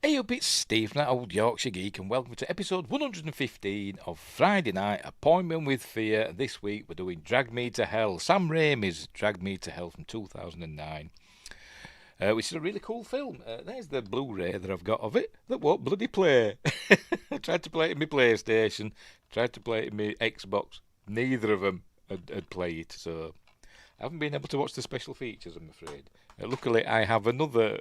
Hey up, it's Steve from that old Yorkshire geek, and welcome to episode 115 of Friday Night Appointment with Fear. This week we're doing Drag Me to Hell, Sam Raimi's Drag Me to Hell from 2009, which is a really cool film. There's the Blu-ray that I've got of it that won't bloody play. I tried to play it in my PlayStation, tried to play it in my Xbox. Neither of them had play it, so I haven't been able to watch the special features, I'm afraid. Luckily, I have another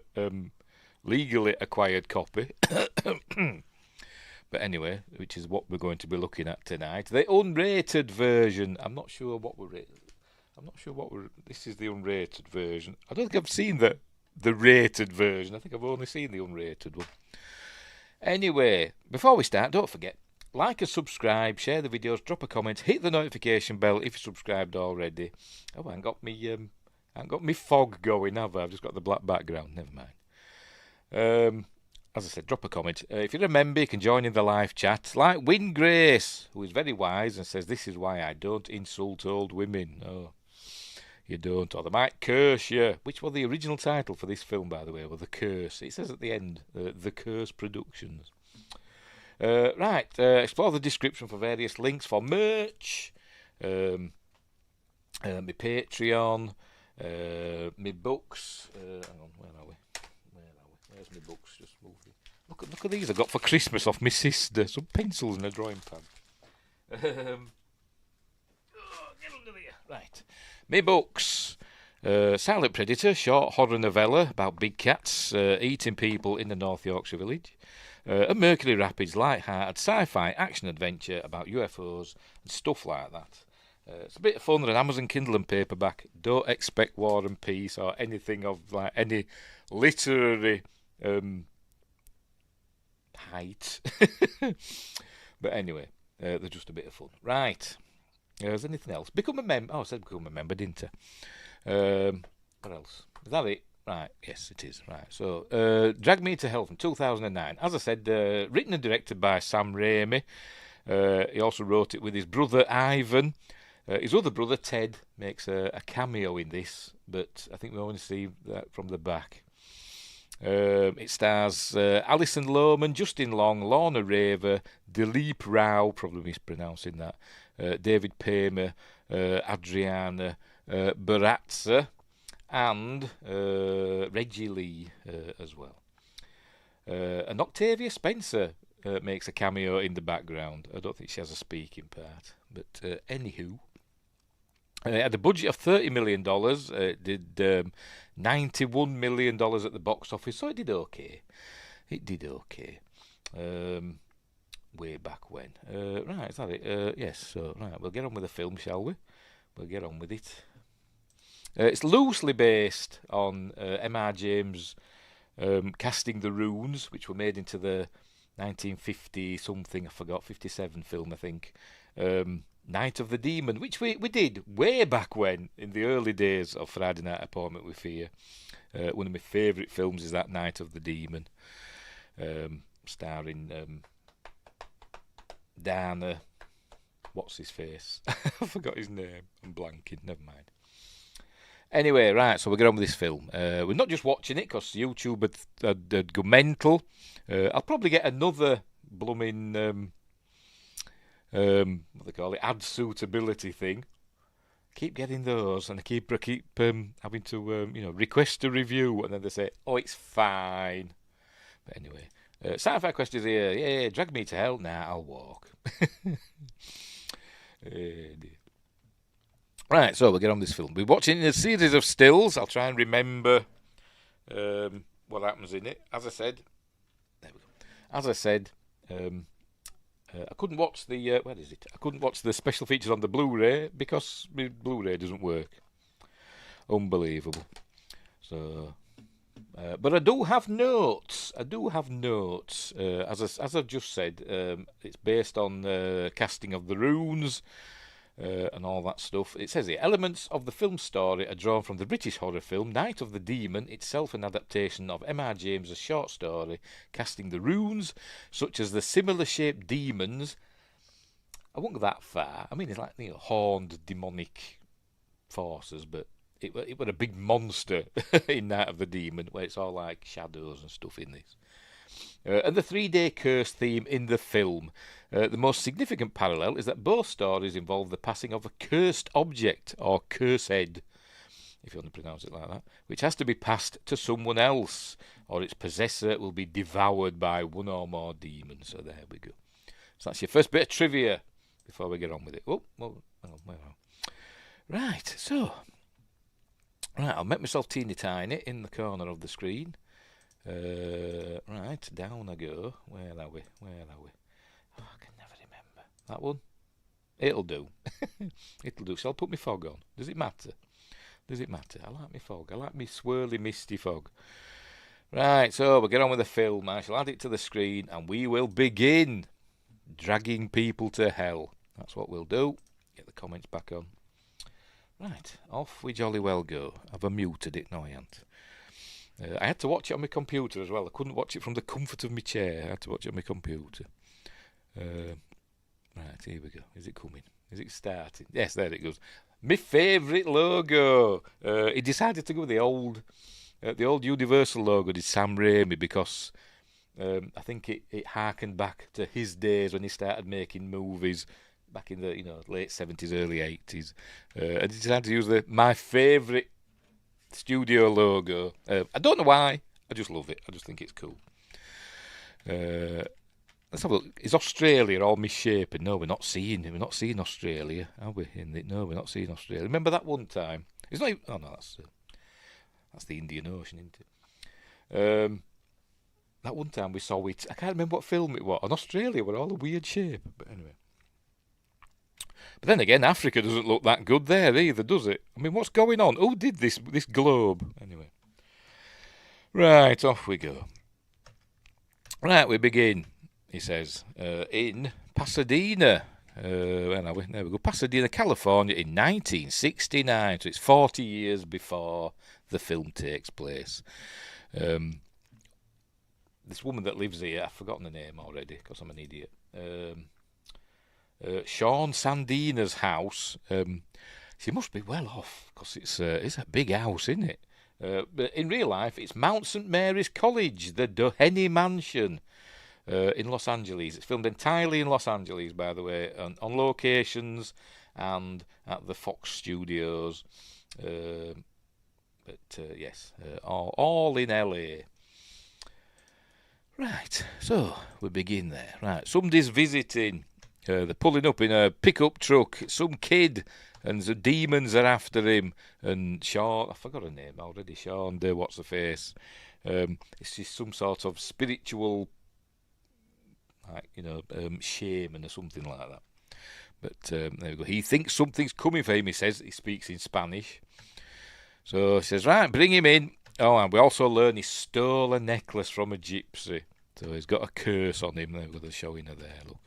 legally acquired copy. But anyway, which is what we're going to be looking at tonight. The unrated version. I'm not sure what we're. I'm not sure what we're. This is the unrated version. I don't think I've seen the rated version. I think I've only seen the unrated one. Anyway, before we start, don't forget, like and subscribe, share the videos, drop a comment, hit the notification bell if you're subscribed already. Oh, I ain't got me fog going, have I? I've just got the black background. Never mind. As I said, drop a comment. If you're a member, you can join in the live chat. Like Win Grace, who is very wise and says, "This is why I don't insult old women." Oh, you don't. Or they might curse you. Which was the original title for this film, by the way? Well, The Curse. It says at the end, The Curse Productions. Right, explore the description for various links for merch, my Patreon, my books. Hang on, where are we? Where's my books? Just move them. Look at these I got for Christmas off my sister. Some pencils and a drawing pad. Get under there. Right. My books. Silent Predator, short horror novella about big cats eating people in the North Yorkshire village. A Mercury Rapids light-hearted sci-fi action adventure about UFOs and stuff like that. It's a bit of fun. They're an Amazon Kindle and paperback. Don't expect War and Peace or anything of like any literary height. But anyway, they're just a bit of fun. Right. There's anything else? Become a member. Oh, I said become a member, didn't I? What else? Is that it? Right. Yes, it is. Right. So, Drag Me to Hell from 2009. As I said, written and directed by Sam Raimi. He also wrote it with his brother Ivan. His other brother Ted makes a cameo in this, but I think we only see that from the back. It stars Alison Lohman, Justin Long, Lorna Raver, Dileep Rao, probably mispronouncing that, David Paymer, Adriana Baratza, and Reggie Lee as well. And Octavia Spencer makes a cameo in the background. I don't think she has a speaking part, but anywho. It had a budget of $30 million. It did $91 million at the box office, so it did okay. Way back when. Right, is that it? Yes, so, right, we'll get on with the film, shall we? We'll get on with it. It's loosely based on M.R. James' Casting the Runes, which were made into the 1950-something, I forgot, 57 film, I think. Night of the Demon, which we did way back when, in the early days of Friday Night Appointment with Fear. One of my favourite films is that Night of the Demon, starring Dana, what's his face? I forgot his name. I'm blanking, never mind. Anyway, right, so we'll get on with this film. We're not just watching it because YouTube had go mental. I'll probably get another blooming what they call it, ad suitability thing. Keep getting those, and I keep having to request a review, and then they say, "Oh, it's fine." But anyway, sci-fi questions here. Yeah, drag me to hell. Nah, I'll walk. Right, so we'll get on this film. We're watching a series of stills. I'll try and remember what happens in it. As I said, there we go. As I said. I couldn't watch the where is it? I couldn't watch the special features on the Blu-ray because my Blu-ray doesn't work. Unbelievable. So, but I do have notes. As I've just said, it's based on casting of the runes. And all that stuff. It says here, elements of the film story are drawn from the British horror film Night of the Demon, itself an adaptation of M.R. James' short story Casting the Runes, such as the similar-shaped demons. I won't go that far. I mean, it's like horned demonic forces, but it was a big monster in Night of the Demon, where it's all like shadows and stuff in this. and the 3-day curse theme in the film. The most significant parallel is that both stories involve the passing of a cursed object, or cursed, if you want to pronounce it like that, which has to be passed to someone else, or its possessor will be devoured by one or more demons. So there we go. So that's your first bit of trivia before we get on with it. Right, so. Right, I'll make myself teeny tiny in the corner of the screen. Right, down I go. Where are we? Oh, I can never remember. That one? It'll do. It'll do. Shall I put my fog on? Does it matter? I like my fog. I like my swirly, misty fog. Right, so we'll get on with the film. I shall add it to the screen and we will begin dragging people to hell. That's what we'll do. Get the comments back on. Right, off we jolly well go. Have I muted it? No, I haven't. I had to watch it on my computer as well. I couldn't watch it from the comfort of my chair. I had to watch it on my computer. Right, here we go. Is it coming? Is it starting? Yes, there it goes. My favourite logo. He decided to go with the old Universal logo, did Sam Raimi, because I think it harkened back to his days when he started making movies back in the late 70s, early 80s. And he decided to use my favourite studio logo. I don't know why. I just love it. I just think it's cool. Let's have a look. Is Australia all misshapen? No, we're not seeing Australia, are we? No, we're not seeing Australia. Remember that one time? It's not. Oh no, that's the Indian Ocean, isn't it? That one time we saw it. I can't remember what film it was. And Australia were all a weird shape. But anyway. But then again, Africa doesn't look that good there either, does it? I mean, what's going on? Who did this globe? Anyway. Right, off we go. Right, we begin, he says, in Pasadena. Where are we? There we go. Pasadena, California in 1969. So it's 40 years before the film takes place. This woman that lives here, I've forgotten the name already because I'm an idiot. Sean Sandina's house. She must be well off because it's a big house, isn't it? But in real life, it's Mount St Mary's College, the Doheny Mansion in Los Angeles. It's filmed entirely in Los Angeles, by the way, on locations and at the Fox Studios. Yes, all in LA. Right, so we begin there. Right, somebody's visiting. They're pulling up in a pickup truck. Some kid, and the demons are after him. And Sean, I forgot her name already. Sean, what's the face? It's just some sort of spiritual, shaman or something like that. But there we go. He thinks something's coming for him. He says he speaks in Spanish. So he says, right, bring him in. Oh, and we also learn he stole a necklace from a gypsy. So he's got a curse on him. There we go. They're showing her there. Look.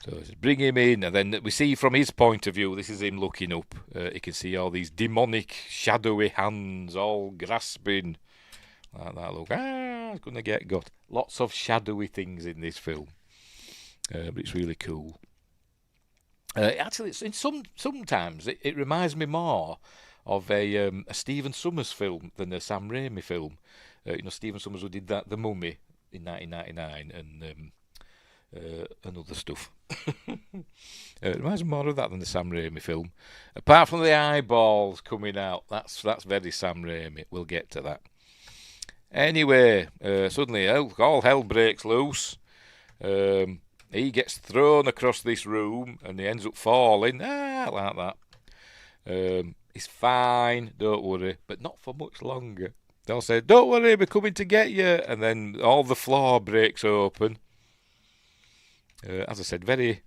So bring him in, and then we see from his point of view, this is him looking up. He can see all these demonic, shadowy hands all grasping like that. Look, it's going to get got. Lots of shadowy things in this film, but it's really cool. Actually, sometimes it reminds me more of a Stephen Sommers film than a Sam Raimi film. Stephen Sommers who did The Mummy in 1999, and other stuff. It reminds me more of that than the Sam Raimi film. Apart from the eyeballs coming out, that's very Sam Raimi. We'll get to that. Anyway, suddenly all hell breaks loose. He gets thrown across this room and he ends up falling. Like that. He's fine, don't worry, but not for much longer. They'll say, don't worry, we're coming to get you. And then all the floor breaks open. As I said, very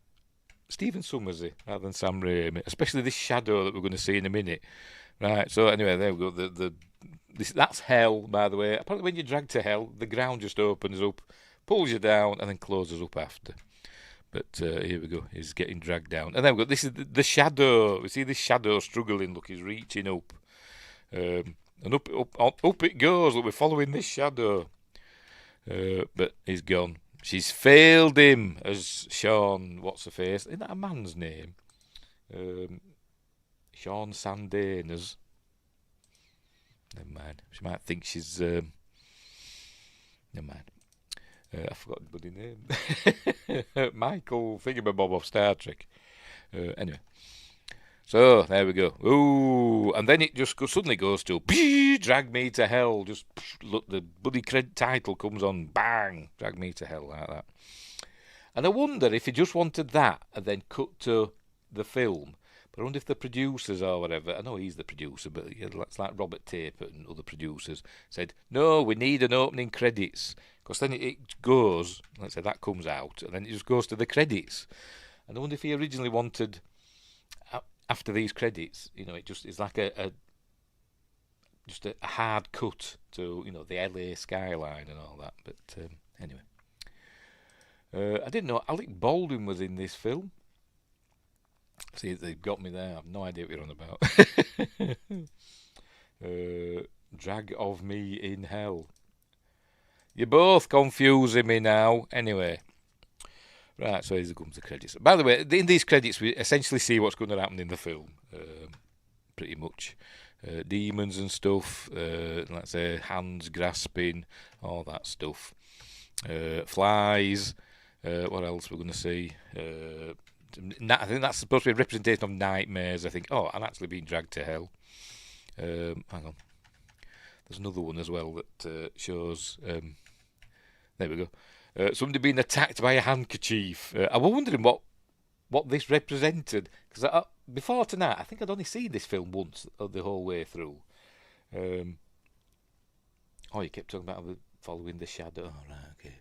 Stephen Sommersy rather than Sam Raimi, especially this shadow that we're going to see in a minute. Right, so anyway, there we go. That's hell, by the way. Apparently when you're dragged to hell, the ground just opens up, pulls you down, and then closes up after. But here we go, he's getting dragged down. And then we go, this is the shadow. We see this shadow struggling, look, he's reaching up. And up it goes, look, we're following this shadow. But he's gone. She's failed him as Sean, what's her face? Isn't that a man's name? Sean Sandanas. Never mind. She might think she's... never mind. I forgot the bloody name. Michael Thingamabob of Star Trek. Anyway. So, there we go. Ooh, and then it just suddenly goes to, drag me to hell. Just, look, the bloody title comes on, bang, drag me to hell, like that. And I wonder if he just wanted that and then cut to the film. But I wonder if the producers or whatever, I know he's the producer, but it's like Robert Tapert and other producers, said, no, we need an opening credits. Because then it goes, let's say that comes out, and then it just goes to the credits. And I wonder if he originally wanted, after these credits, it just is like just a hard cut to, the LA skyline and all that. But anyway. I didn't know Alec Baldwin was in this film. See, they've got me there. I've no idea what you're on about. Drag of me in hell. You're both confusing me now. Anyway. Right, so here comes the credits. By the way, in these credits, we essentially see what's going to happen in the film. Pretty much. Demons and stuff. Let's say hands grasping. All that stuff. Flies. What else we're going to see? I think that's supposed to be a representation of nightmares, I think. Oh, and actually being dragged to hell. Hang on. There's another one as well that shows... there we go. Somebody being attacked by a handkerchief. I was wondering what this represented. Because before tonight, I think I'd only seen this film once the whole way through. You kept talking about following the shadow. Oh, right, okay.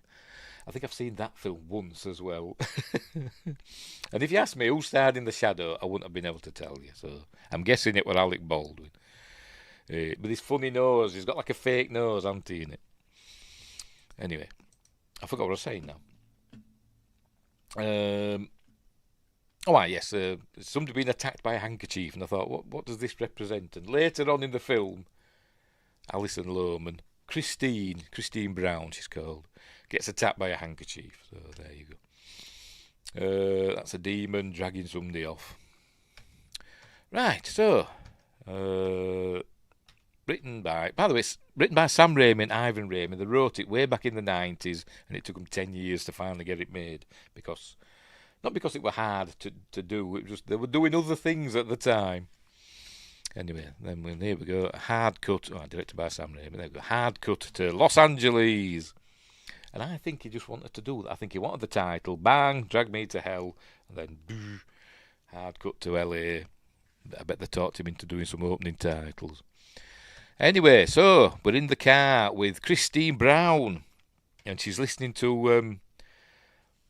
I think I've seen that film once as well. And if you ask me who starred in The Shadow, I wouldn't have been able to tell you. So I'm guessing it was Alec Baldwin. With his funny nose. He's got like a fake nose, hasn't he, in it? Anyway. I forgot what I was saying now. Yes. Somebody being attacked by a handkerchief. And I thought, what does this represent? And later on in the film, Alison Lohman, Christine Brown, she's called, gets attacked by a handkerchief. So there you go. That's a demon dragging somebody off. Right, so written by the way, it's written by Sam Raimi and Ivan Raimi. They wrote it way back in the 90s, and it took them 10 years to finally get it made. Not because it were hard to do, it was just they were doing other things at the time. Anyway, then here we go. Hard cut. Directed by Sam Raimi. There we go. Hard cut to Los Angeles. And I think he just wanted to do that. I think he wanted the title, bang, drag me to hell, and then hard cut to LA. I bet they talked him into doing some opening titles. Anyway, so we're in the car with Christine Brown, and she's listening to,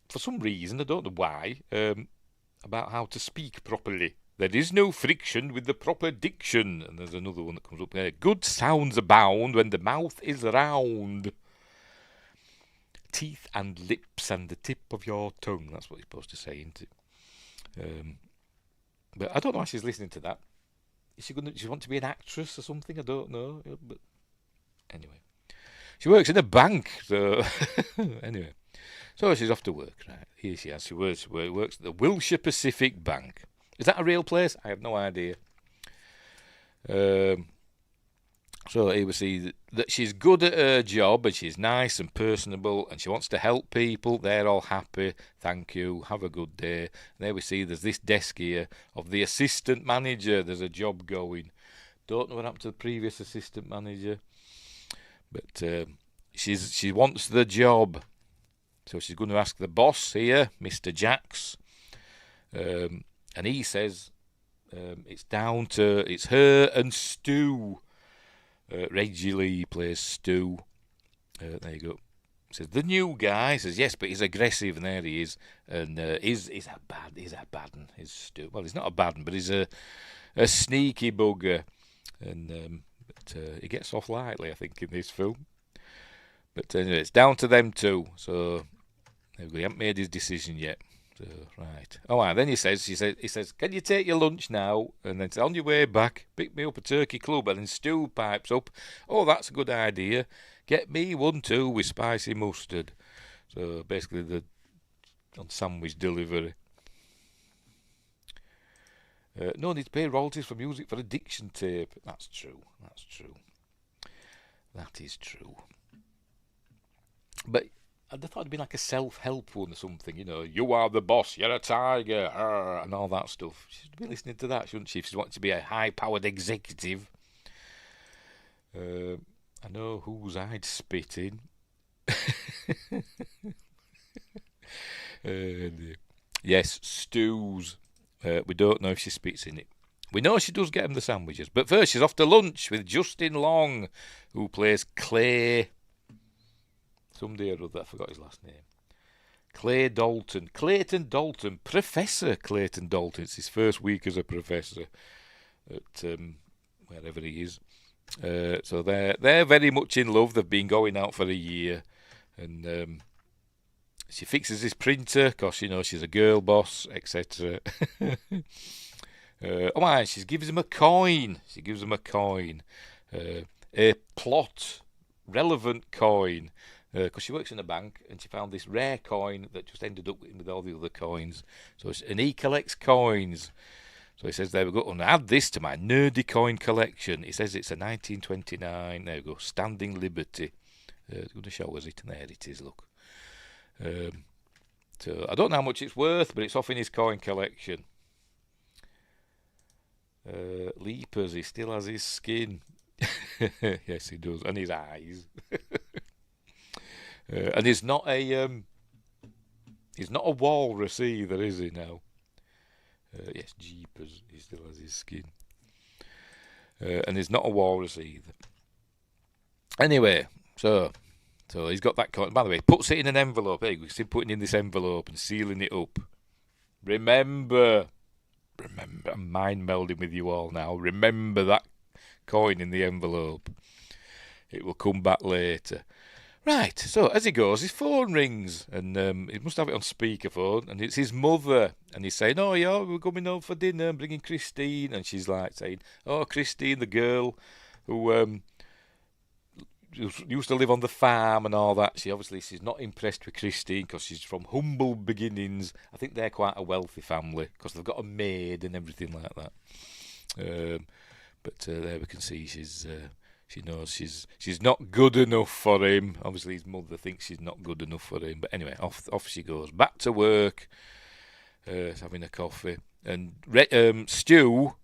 for some reason, I don't know why, about how to speak properly. There is no friction with the proper diction. And there's another one that comes up there. Good sounds abound when the mouth is round. Teeth and lips and the tip of your tongue. That's what you're supposed to say, isn't it? But I don't know why she's listening to that. Is she want to be an actress or something? I don't know. But anyway, she works in a bank. So anyway, so she's off to work. Right, here she is. She works at the Wilshire Pacific Bank. Is that a real place? I have no idea. So here we see that she's good at her job and she's nice and personable and she wants to help people. They're all happy. Thank you. Have a good day. And there we see there's this desk here of the assistant manager. There's a job going. Don't know what happened to the previous assistant manager. But she wants the job. So she's going to ask the boss here, Mr. Jacks. And he says it's her and Stu. Reggie Lee plays Stu. There you go. Says the new guy. Says yes, but he's aggressive, and there he is. And he's a bad one. He's Stu. Well, he's not a bad one, but he's a sneaky bugger. And but he gets off lightly, I think, in this film. But anyway, it's down to them two. So there we go. He hasn't made his decision yet. So, right. And then he says, can you take your lunch now? And then on your way back, pick me up a turkey club. And then Stu pipes up, oh, that's a good idea. Get me one too with spicy mustard. So basically on sandwich delivery. No need to pay royalties for music for a diction tape. That's true. That is true. But I thought it'd be like a self-help one or something, you are the boss, you're a tiger, and all that stuff. She'd be listening to that, shouldn't she, if she wanted to be a high-powered executive. I know whose I'd spit in. Yes, Stu's. We don't know if she spits in it. We know she does get him the sandwiches. But first, she's off to lunch with Justin Long, who plays Clay. Somebody or other, I forgot his last name. Clayton Dalton. Professor Clayton Dalton. It's his first week as a professor at wherever he is. So they're very much in love. They've been going out for a year. And she fixes his printer because, she's a girl boss, etc. She gives him a coin. A plot relevant coin. Because she works in a bank and she found this rare coin that just ended up with all the other coins. And he collects coins. So he says, there we go, and add this to my nerdy coin collection. He says it's a 1929, there we go, Standing Liberty. It's going to show us it, and there it is, look. So I don't know how much it's worth, but it's off in his coin collection. Leapers, he still has his skin. Yes, he does, and his eyes. And he's not a walrus either, is he now? Yes, jeepers, he still has his skin. And he's not a walrus either. Anyway, so he's got that coin. By the way, he puts it in an envelope. Hey, we see him putting in this envelope and sealing it up. Remember, I'm mind melding with you all now. Remember that coin in the envelope. It will come back later. Right, so as he goes, his phone rings, and he must have it on speakerphone, and it's his mother, and he's saying, oh, yeah, we're coming home for dinner, I'm bringing Christine, and she's like saying, oh, Christine, the girl who used to live on the farm and all that. She's not impressed with Christine because she's from humble beginnings. I think they're quite a wealthy family because they've got a maid and everything like that. But there we can see she knows she's not good enough for him. Obviously, his mother thinks she's not good enough for him. But anyway, off she goes. Back to work, having a coffee. And Stu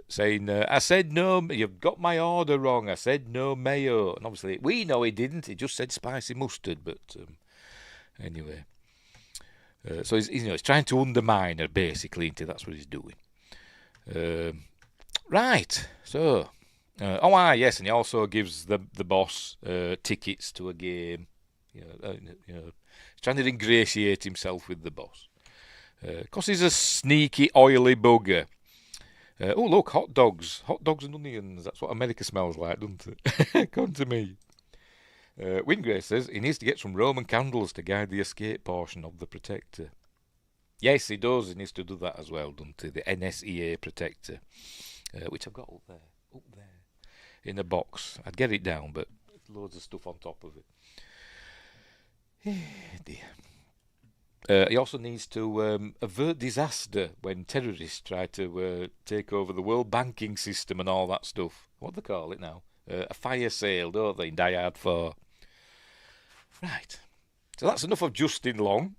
saying, I said no, you've got my order wrong. I said no mayo. And obviously, we know he didn't. He just said spicy mustard. But anyway. So he's trying to undermine her, basically. That's what he's doing. Right, so... yes, and he also gives the boss tickets to a game. He's trying to ingratiate himself with the boss. Because he's a sneaky, oily bugger. Look, hot dogs and onions. That's what America smells like, doesn't it? Come to me. Wingray says he needs to get some Roman candles to guide the escape portion of the Protector. Yes, he does. He needs to do that as well, doesn't he? The NSEA Protector, which I've got up there. In a box. I'd get it down, but loads of stuff on top of it. Dear. He also needs to avert disaster when terrorists try to take over the world banking system and all that stuff. What do they call it now? A fire sale, don't they, in Die Hard 4? Right. So that's enough of Justin Long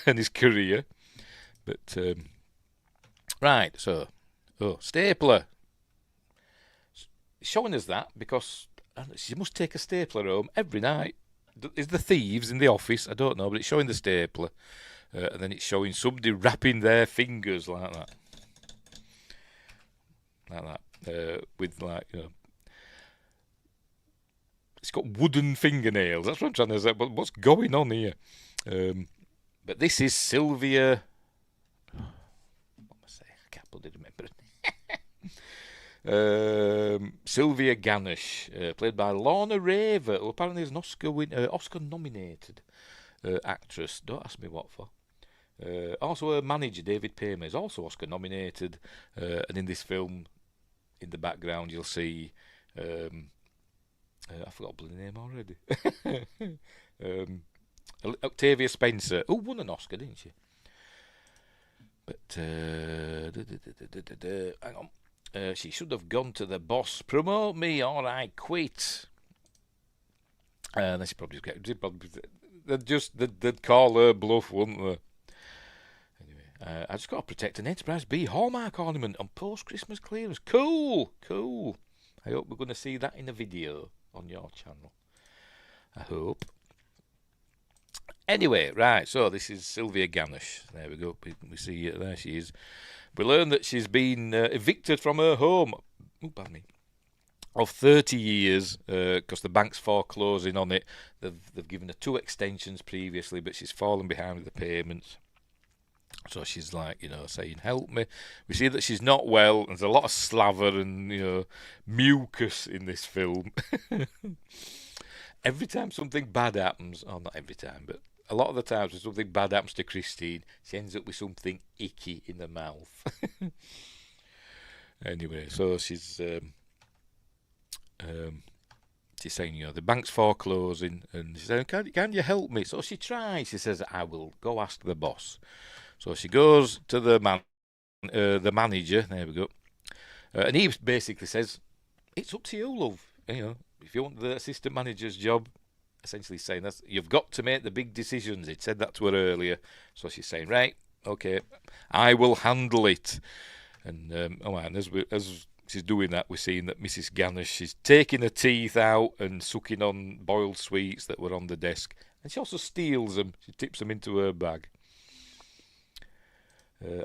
and his career. But, right, so, stapler. Showing us that because she must take a stapler home every night. Is the thieves in the office? I don't know, but it's showing the stapler, and then it's showing somebody wrapping their fingers like that, with it's got wooden fingernails. That's what I'm trying to say. But what's going on here? But this is Sylvia. What am I saying? I can't bloody remember it. Sylvia Ganesh, played by Lorna Raver, who apparently is an Oscar-nominated actress. Don't ask me what for. Also, her manager, David Paymer, is also Oscar-nominated. And in this film, in the background, you'll see... I forgot the name already. Octavia Spencer, who won an Oscar, didn't she? But... hang on. She should have gone to the boss. Promote me or I quit. Then she probably they'd call her bluff, wouldn't they? Anyway, I just got to protect an Enterprise B Hallmark ornament on post-Christmas clearance. Cool. I hope we're going to see that in a video on your channel. I hope. Anyway, right, so this is Sylvia Ganesh. There we go. We see there she is. We learn that she's been evicted from her home. Oh, pardon me. Of 30 years, because the bank's foreclosing on it. They've given her 2 extensions previously, but she's fallen behind with the payments. So she's like, saying, help me. We see that she's not well. There's a lot of slaver and, mucus in this film. Every time something bad happens, not every time, but a lot of the times when something bad happens to Christine, she ends up with something icky in the mouth. Anyway, so she's saying, the bank's foreclosing, and she's saying, can you help me? So she tries. She says, I will go ask the boss. So she goes to the manager. There we go. And he basically says, it's up to you, love. If you want the assistant manager's job, essentially saying that you've got to make the big decisions. He'd said that to her earlier. So she's saying, right, okay, I will handle it. And as she's doing that, we're seeing that Mrs. Ganesh, she's taking her teeth out and sucking on boiled sweets that were on the desk. And she also steals them. She tips them into her bag.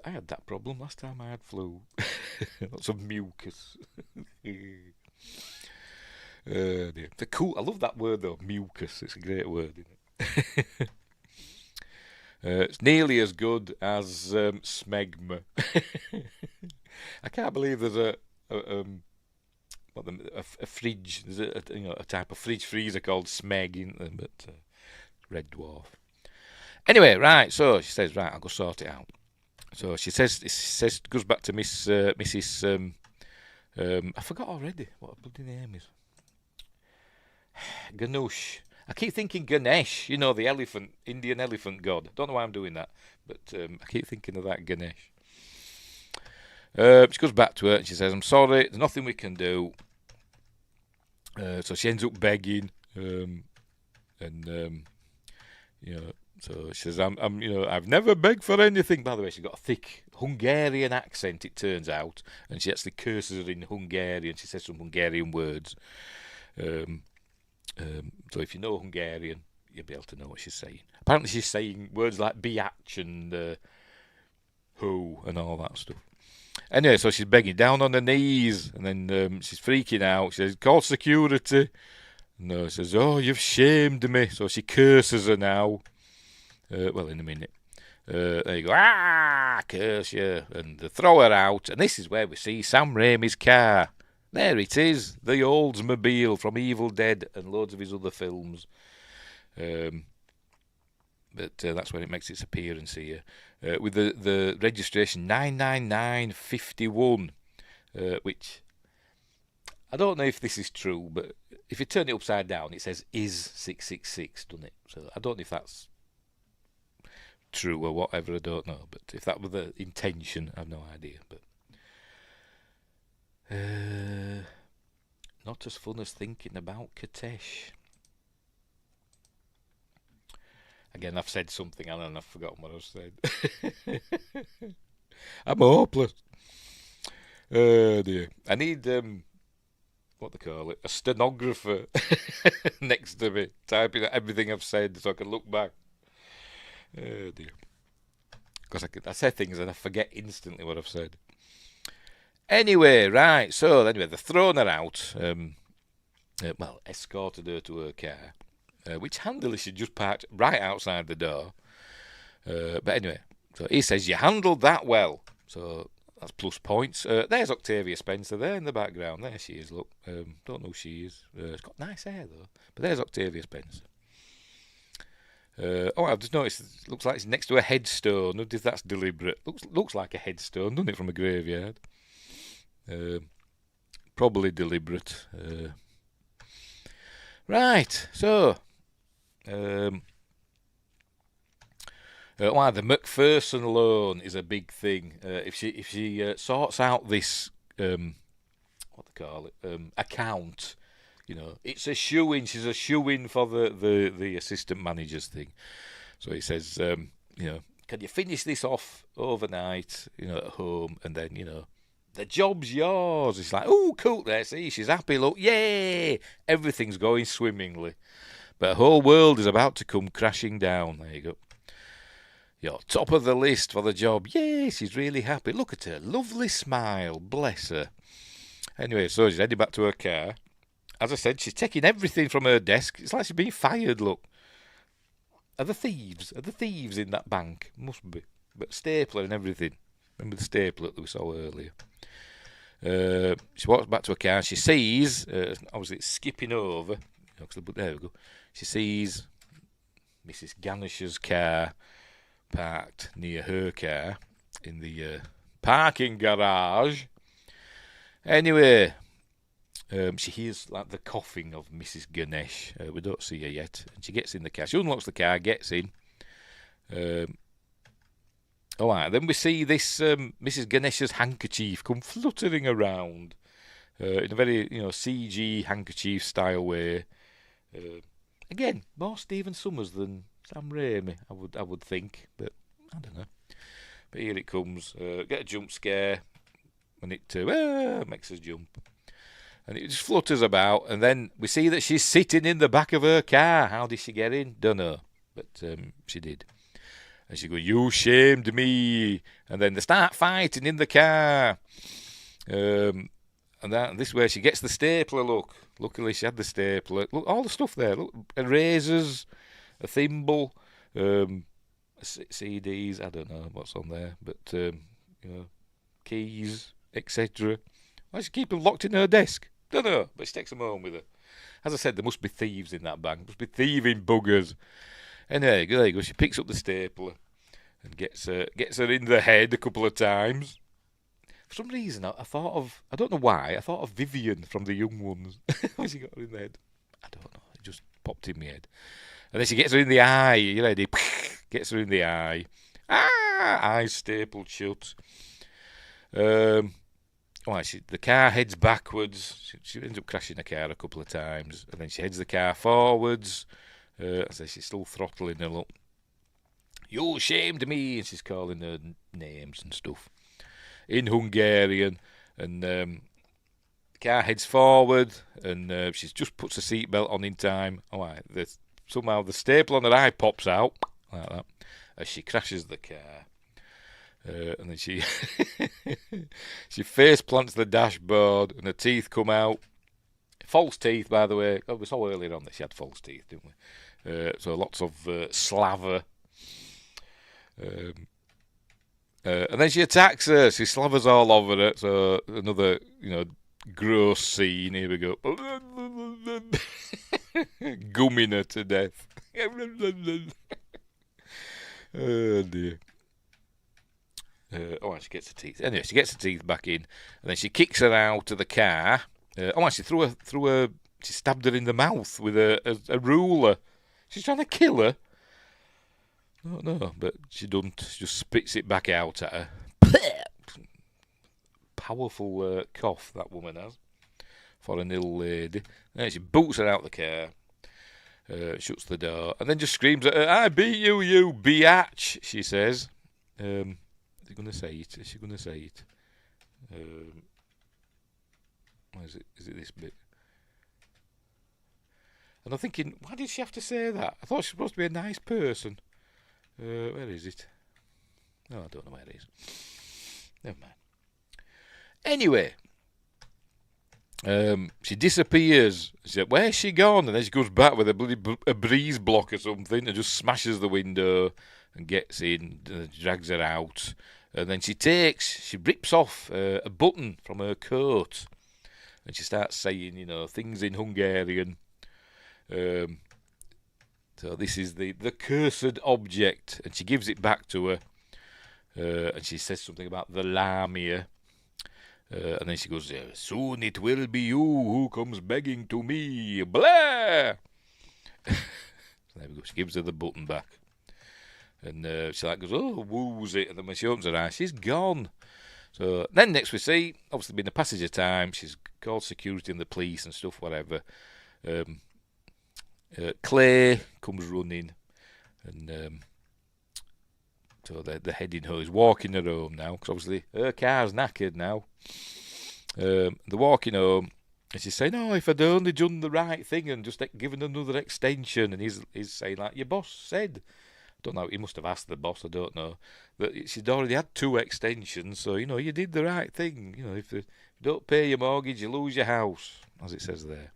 I had that problem last time I had flu. Lots of mucus. Dear. They're cool. I love that word though, mucus. It's a great word, isn't it? It's nearly as good as smegma. I can't believe there's a fridge. There's a type of fridge freezer called smeg, isn't there? But Red Dwarf. Anyway, right. So she says, right, I'll go sort it out. So she says goes back to Mrs. I forgot already what her bloody name is. Ganush. I keep thinking Ganesh, the elephant, Indian elephant god. Don't know why I'm doing that, but I keep thinking of that Ganesh. She goes back to her and she says, I'm sorry, there's nothing we can do. So she ends up begging, so she says, I've never begged for anything. By the way, she's got a thick Hungarian accent, it turns out, and she actually curses her in Hungarian. She says some Hungarian words. So if you know Hungarian, you'll be able to know what she's saying. Apparently she's saying words like biatch and who and all that stuff. Anyway, so she's begging down on her knees, and then she's freaking out. She says, call security. No, she says, oh, you've shamed me. So she curses her now. In a minute. There you go. Curse you. And they throw her out. And this is where we see Sam Raimi's car. There it is. The Oldsmobile from Evil Dead and loads of his other films. But that's when it makes its appearance here. With the registration 99951. Which, I don't know if this is true, but if you turn it upside down, it says is 666, doesn't it? So I don't know if that's true or whatever, I don't know, but if that were the intention, I have no idea. But not as fun as thinking about Katesh. Again, I've said something and I've forgotten what I've said. I'm hopeless. Oh dear. I need what they call it, a stenographer next to me, typing out everything I've said so I can look back. Oh dear. Because I say things and I forget instantly what I've said. Anyway, right, so anyway, they've thrown her out, escorted her to her car, which handily she just parked right outside the door. But anyway, so he says, you handled that well. So that's plus points. There's Octavia Spencer there in the background. There she is, look. Don't know who she is. She's got nice hair, though. But there's Octavia Spencer. I've just noticed it looks like it's next to a headstone. I wonder if that's deliberate. Looks like a headstone, doesn't it, from a graveyard? Probably deliberate. Right, so the McPherson loan is a big thing. If she sorts out this what they call it account, it's a shoe-in. She's a shoe-in for the assistant manager's thing. So he says, can you finish this off overnight, at home, and then, the job's yours. It's like, oh, cool there, see, she's happy, look, yay, everything's going swimmingly. But the whole world is about to come crashing down. There you go. You're top of the list for the job. Yay, she's really happy. Look at her, lovely smile, bless her. Anyway, so she's heading back to her car. As I said, she's taking everything from her desk. It's like she's being fired, look. Are the thieves in that bank? Must be. But stapler and everything. Remember the stapler that we saw earlier? She walks back to her car. She sees, obviously it's skipping over. There we go. She sees Mrs. Ganish's car parked near her car in the parking garage. Anyway, she hears like the coughing of Mrs. Ganesh. We don't see her yet. And she gets in the car. She unlocks the car, gets in. All right, then we see this Mrs. Ganesh's handkerchief come fluttering around in a very, CG handkerchief style way. Again, more Stephen Summers than Sam Raimi, I would think, but I don't know. But here it comes. Get a jump scare, and it makes us jump. And it just flutters about, and then we see that she's sitting in the back of her car. How did she get in? Don't know, but she did. And she goes, "You shamed me." And then they start fighting in the car. And this way she gets the stapler, look. Luckily she had the stapler. Look, all the stuff there. Look, erasers, a thimble, CDs, I don't know what's on there, but, keys, etc. Why does she keep them locked in her desk? Don't know, but she takes them home with her. As I said, there must be thieves in that bank. There must be thieving buggers. Anyway, there you go. She picks up the stapler and gets her in the head a couple of times. For some reason, I thought of, I don't know why, I thought of Vivian from The Young Ones. Why she got her in the head? I don't know. It just popped in my head. And then she gets her in the eye. You ready? Gets her in the eye. Eyes stapled shut. The car heads backwards. She ends up crashing the car a couple of times. And then she heads the car forwards. I say she's still throttling her, look. You shamed me. And she's calling her names and stuff. In Hungarian, and the car heads forward, and she just puts her seatbelt on in time. Somehow the staple on her eye pops out like that as she crashes the car, and then she she face plants the dashboard, and her teeth come out. False teeth, by the way. We saw earlier on that she had false teeth, didn't we? So lots of slaver. And then she attacks her. She slavers all over her. So another, gross scene. Here we go. Gumming her to death. Oh dear. She gets her teeth. Anyway, she gets her teeth back in, and then she kicks her out of the car. She she stabbed her in the mouth with a ruler. She's trying to kill her. No, but she doesn't. She just spits it back out at her. Powerful cough that woman has for an ill lady. Then she boots her out the car, shuts the door, and then just screams at her, "I beat you, you biatch," she says. Is she going to say it? Is it this bit? And I'm thinking, why did she have to say that? I thought she was supposed to be a nice person. Where is it? No, I don't know where it is. Never mind. Anyway, she disappears. She said, "Where's she gone?" And then she goes back with a breeze block or something and just smashes the window and gets in, drags her out. And then she rips off a button from her coat, and she starts saying, things in Hungarian. So this is the cursed object, and she gives it back to her, and she says something about the Lamia, and then she goes, "Soon it will be you who comes begging to me, blah." So there we go. She gives her the button back, and she goes, woos it, and then when she opens her eyes, she's gone. So then next we see, obviously been a passage of time, she's called security and the police and stuff, whatever. Clay comes running, and so they're heading home. He's walking her home now, because obviously her car's knackered now. They're walking home, and she's saying, "Oh, if I'd only done the right thing and just given another extension," and he's saying, like, "Your boss said." I don't know, he must have asked the boss, I don't know, but she'd already had 2 extensions, so, you did the right thing. If you don't pay your mortgage, you lose your house, as it says there.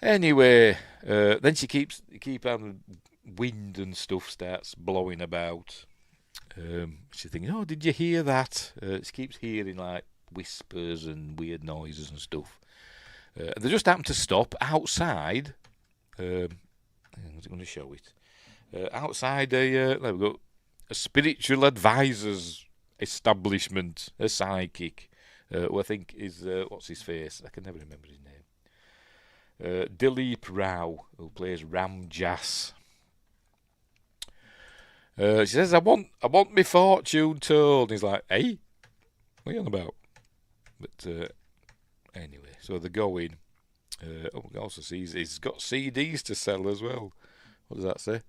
Anyway, then she keeps on, wind and stuff starts blowing about. She's thinking, "Oh, did you hear that?" She keeps hearing, like, whispers and weird noises and stuff. They just happen to stop outside. Was it going to show it? Outside there we go, a spiritual advisor's establishment, a psychic, who I think is, what's his face? I can never remember his name. Dilip Rao, who plays Ramjas. She says, I want my fortune told. And he's like, "Hey, what are you on about?" But anyway, so they're going. We also see he's got CDs to sell as well. What does that say?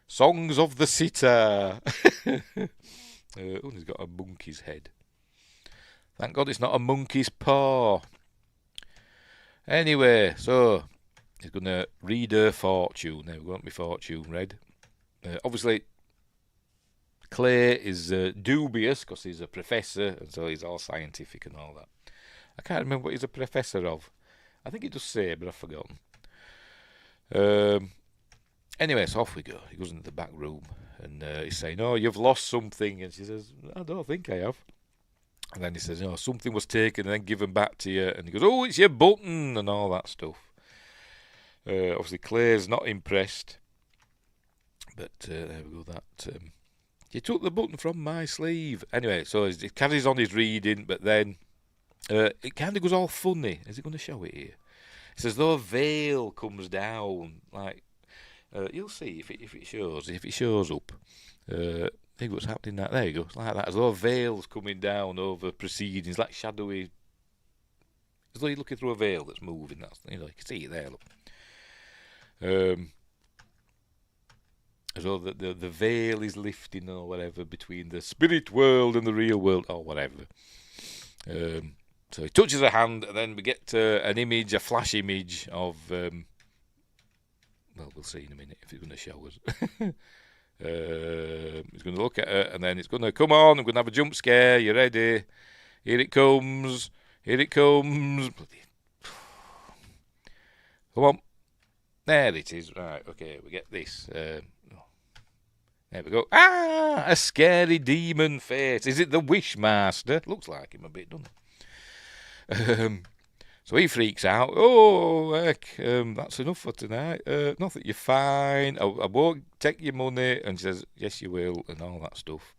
Songs of the Sitar. He's got a monkey's head. Thank God it's not a monkey's paw. Anyway, so he's going to read her fortune. Now, we want my fortune read. Obviously, Clay is dubious because he's a professor, and so he's all scientific and all that. I can't remember what he's a professor of. I think it does say, but I've forgotten. Anyway, so off we go. He goes into the back room, and he's saying, "Oh, you've lost something." And she says, "I don't think I have." And then he says, "Oh, something was taken and then given back to you." And he goes, "Oh, it's your button," and all that stuff. Obviously, Clay's not impressed. But there we go, that... "You took the button from my sleeve." Anyway, so he carries on his reading, but then it kind of goes all funny. Is it going to show it here? It says, though a veil comes down, like... you'll see if it shows up. I think what's happening that there you go. It's like that, as though a veil's coming down over proceedings, like shadowy, as though you're looking through a veil that's moving. That's, you can see it there. Look, as though the veil is lifting or whatever between the spirit world and the real world or whatever. So he touches her hand, and then we get an image, a flash image of. Well, we'll see in a minute if it's going to show us. He's going to look at her, and then it's going to come on. I'm going to have a jump scare. You ready? Here it comes. Here it comes. Come on. There it is. Right, okay, we get this. There we go. Ah, a scary demon face. Is it the Wishmaster? Looks like him a bit, doesn't it? So he freaks out. "Oh, heck, that's enough for tonight. Not that you're fine. I won't take your money." And she says, "Yes, you will," and all that stuff.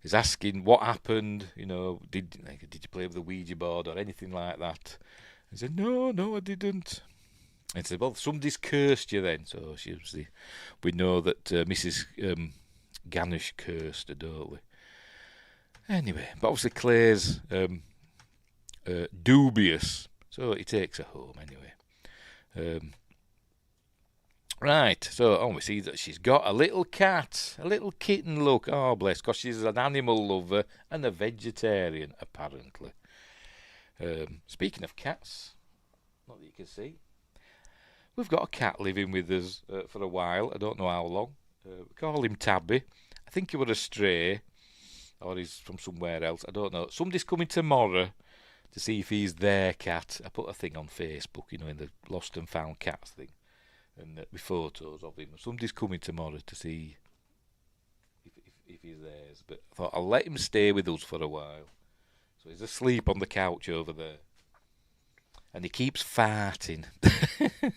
He's asking what happened. Did you play with the Ouija board or anything like that? He said, No, I didn't. And he said, "Well, somebody's cursed you then." So we know that Mrs. Ganush cursed her, don't we? Anyway, but obviously Clay's dubious. So he takes her home anyway. Right, so we see that she's got a little cat, a little kitten, look. Oh, bless, because she's an animal lover and a vegetarian, apparently. Speaking of cats, not that you can see, we've got a cat living with us for a while. I don't know how long. We call him Tabby. I think he was a stray, or he's from somewhere else. I don't know. Somebody's coming tomorrow to see if he's their cat. I put a thing on Facebook, in the lost and found cats thing, and with photos of him. Somebody's coming tomorrow to see if he's theirs. But I thought I'll let him stay with us for a while. So he's asleep on the couch over there, and he keeps farting.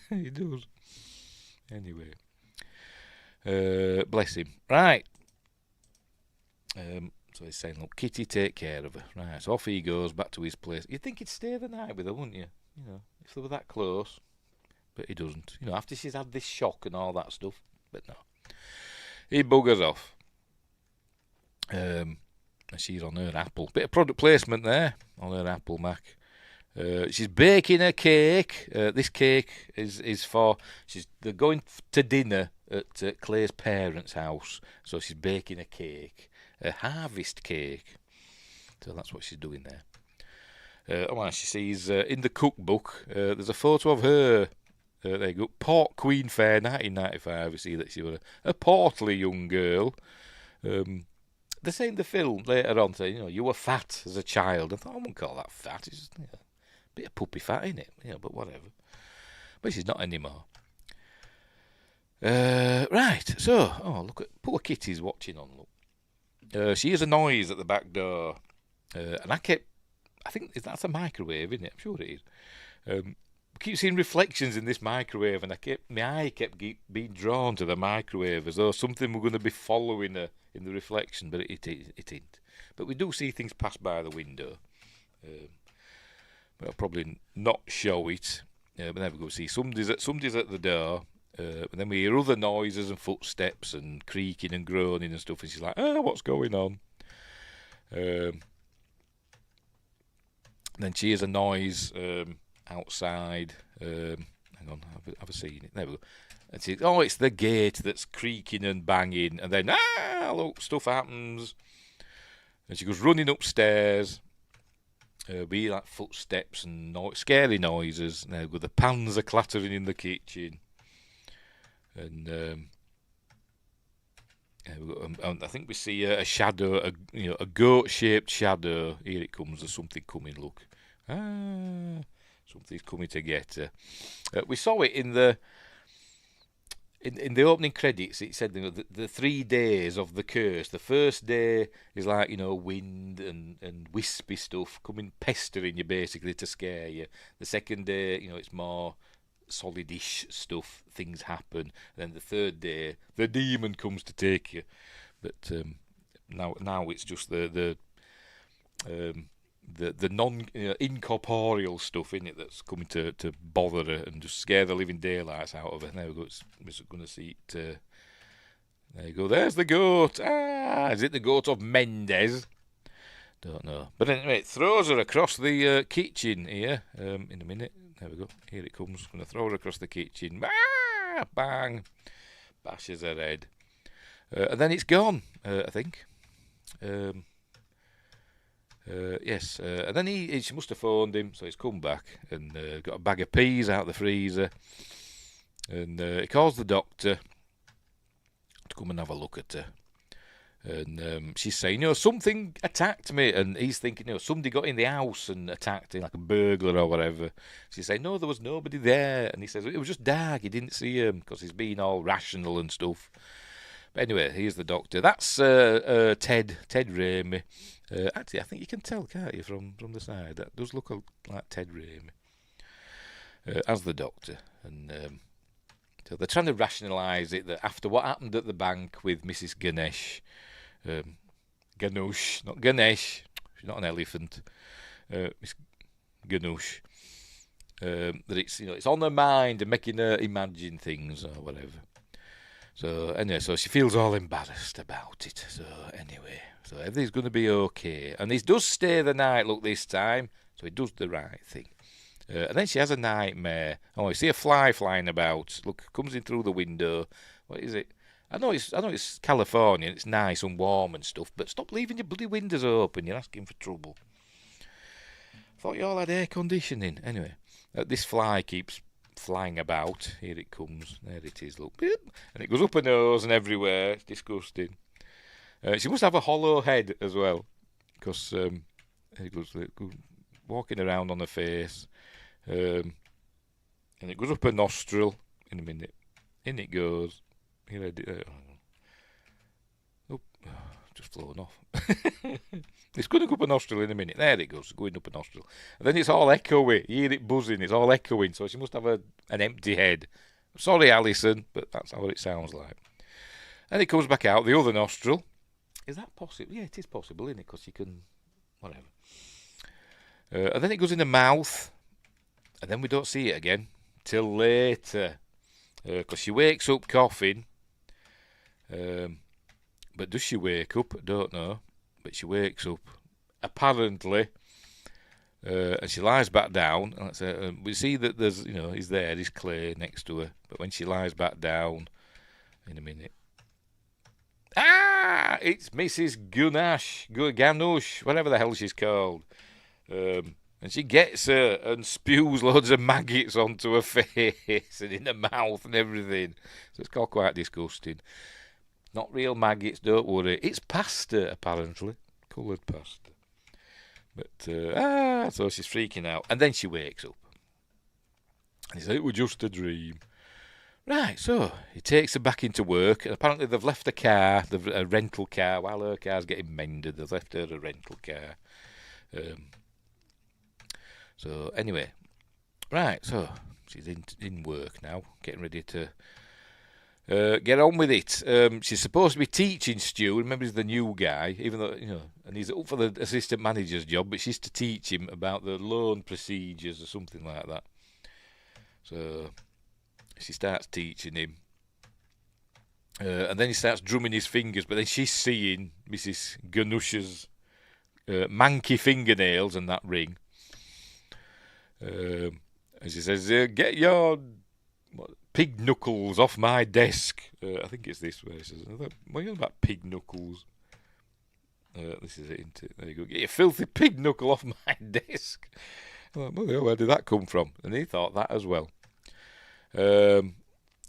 He does. Anyway, bless him. Right. So he's saying, "Look, Kitty, take care of her." Right, so off he goes back to his place. You'd think he'd stay the night with her, wouldn't you? If they were that close. But he doesn't. After she's had this shock and all that stuff. But no. He buggers off. And she's on her Apple. Bit of product placement there on her Apple Mac. She's baking a cake. This cake is for... They're going to dinner at Clay's parents' house. So she's baking a cake. A harvest cake. So that's what she's doing there. She sees in the cookbook, there's a photo of her. There you go. Port Queen Fair 1995. You see that she was a portly young girl. They say in the film later on, saying, you were fat as a child. I thought, I wouldn't call that fat. It's just a bit of puppy fat, in it? But whatever. But she's not anymore. Right, so, look at poor Kitty's watching on, look. She hears a noise at the back door. And I think that's a microwave, isn't it? I'm sure it is. Keep seeing reflections in this microwave, and my eye kept being drawn to the microwave as though something were going to be following her in the reflection, but it ain't. But we do see things pass by the window. But I'll probably not show it. But there we go. See, somebody's at the door. And then we hear other noises and footsteps and creaking and groaning and stuff. And she's like, what's going on? Then she hears a noise outside. Hang on, have I seen it? There we go. And she, it's the gate that's creaking and banging. And then, look, stuff happens. And she goes running upstairs. We like footsteps and scary noises. And there we go. The pans are clattering in the kitchen. And and I think we see a shadow, a goat-shaped shadow. Here it comes. There's something coming. Look, something's coming to get her. We saw it in the opening credits. It said the 3 days of the curse. The first day is like wind and wispy stuff coming pestering you basically to scare you. The second day, it's more solidish stuff, things happen. And then the third day, the demon comes to take you. But now it's just the non incorporeal stuff in it that's coming to bother her and just scare the living daylights out of her. There we go. We're going to see it. There you go. There's the goat. Is it the goat of Mendes? Don't know. But anyway, it throws her across the kitchen here in a minute. There we go. Here it comes. Going to throw her across the kitchen. Bang! Bashes her head. And then it's gone, I think. Yes. And then she must have phoned him, so he's come back and got a bag of peas out of the freezer. And he calls the doctor to come and have a look at her. And she's saying, something attacked me. And he's thinking, somebody got in the house and attacked him, like a burglar or whatever. She's saying, no, there was nobody there. And he says, it was just dark. He didn't see him because he's being all rational and stuff. But anyway, here's the doctor. That's Ted Raimi. Actually, I think you can tell, can't you, from the side? That does look like Ted Raimi as the doctor. And so they're trying to rationalise it that after what happened at the bank with Mrs. Ganesh, Ganush, not Ganesh, she's not an elephant, Miss Ganush, that it's on her mind and making her imagine things or whatever. So anyway, so she feels all embarrassed about it. So anyway, so everything's going to be okay. And he does stay the night, look, this time, so he does the right thing. And then she has a nightmare. You see a fly flying about. Look, comes in through the window. What is it? I know it's California and it's nice and warm and stuff, but stop leaving your bloody windows open. You're asking for trouble. Thought you all had air conditioning. Anyway, this fly keeps flying about. Here it comes. There it is, look. And it goes up her nose and everywhere. It's disgusting. She must have a hollow head as well, because it goes walking around on her face. And it goes up her nostril in a minute. In it goes. Here just flown off. It's going to go up her nostril in a minute. There it goes, going up her nostril. And then it's all echoey. You hear it buzzing. It's all echoing. So she must have an empty head. Sorry, Alison, but that's how it sounds like. And it comes back out the other nostril. Is that possible? Yeah, it is possible, isn't it? Because you can, whatever. And then it goes in the mouth. And then we don't see it again till later. Because she wakes up coughing. But does she wake up? I don't know. But she wakes up. Apparently, And she lies back down. And we see that there's, he's there, there's Clay next to her. But when she lies back down, in a minute, it's Mrs. Ganush, whatever the hell she's called. And she gets her and spews loads of maggots onto her face and in her mouth and everything. So it's got quite disgusting. Not real maggots, don't worry. It's pasta, apparently. Coloured pasta. But, so she's freaking out. And then she wakes up. And he says, it was just a dream. Right, so he takes her back into work. And apparently they've left a rental car, while her car's getting mended. They've left her a rental car. So anyway, right, so she's in work now, getting ready to get on with it. She's supposed to be teaching Stu. Remember, he's the new guy, even though, and he's up for the assistant manager's job, but she's to teach him about the loan procedures or something like that. So she starts teaching him. And then he starts drumming his fingers, but then she's seeing Mrs. Ganush's manky fingernails and that ring. And she says, get your pig knuckles off my desk. I think it's this way. She says, what are you on about pig knuckles? This is it, isn't it? There you go. Get your filthy pig knuckle off my desk. I'm like, well, where did that come from? And he thought that as well. Anyway,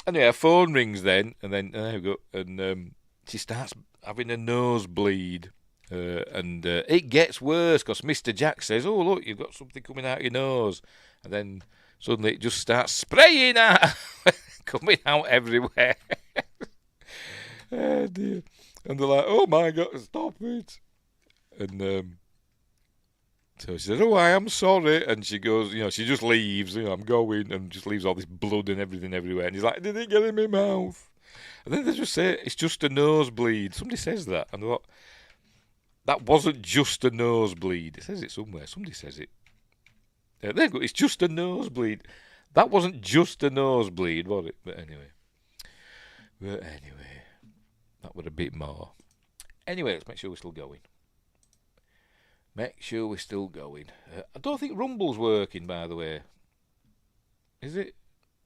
her phone rings then, and then there we go. And she starts having a nosebleed. And it gets worse because Mr. Jack says, oh, look, you've got something coming out of your nose. And then suddenly it just starts spraying out, coming out everywhere. Oh, dear. And they're like, oh, my God, stop it. And so she says, oh, I am sorry. And she goes, she just leaves, I'm going, and just leaves all this blood and everything everywhere. And he's like, did it get in my mouth? And then they just say, it's just a nosebleed. Somebody says that. And I thought, that wasn't just a nosebleed. It says it somewhere. Somebody says it. There you go. It's just a nosebleed. That wasn't just a nosebleed, was it? But anyway. That was a bit more. Anyway, let's make sure we're still going. I don't think Rumble's working, by the way. Is it?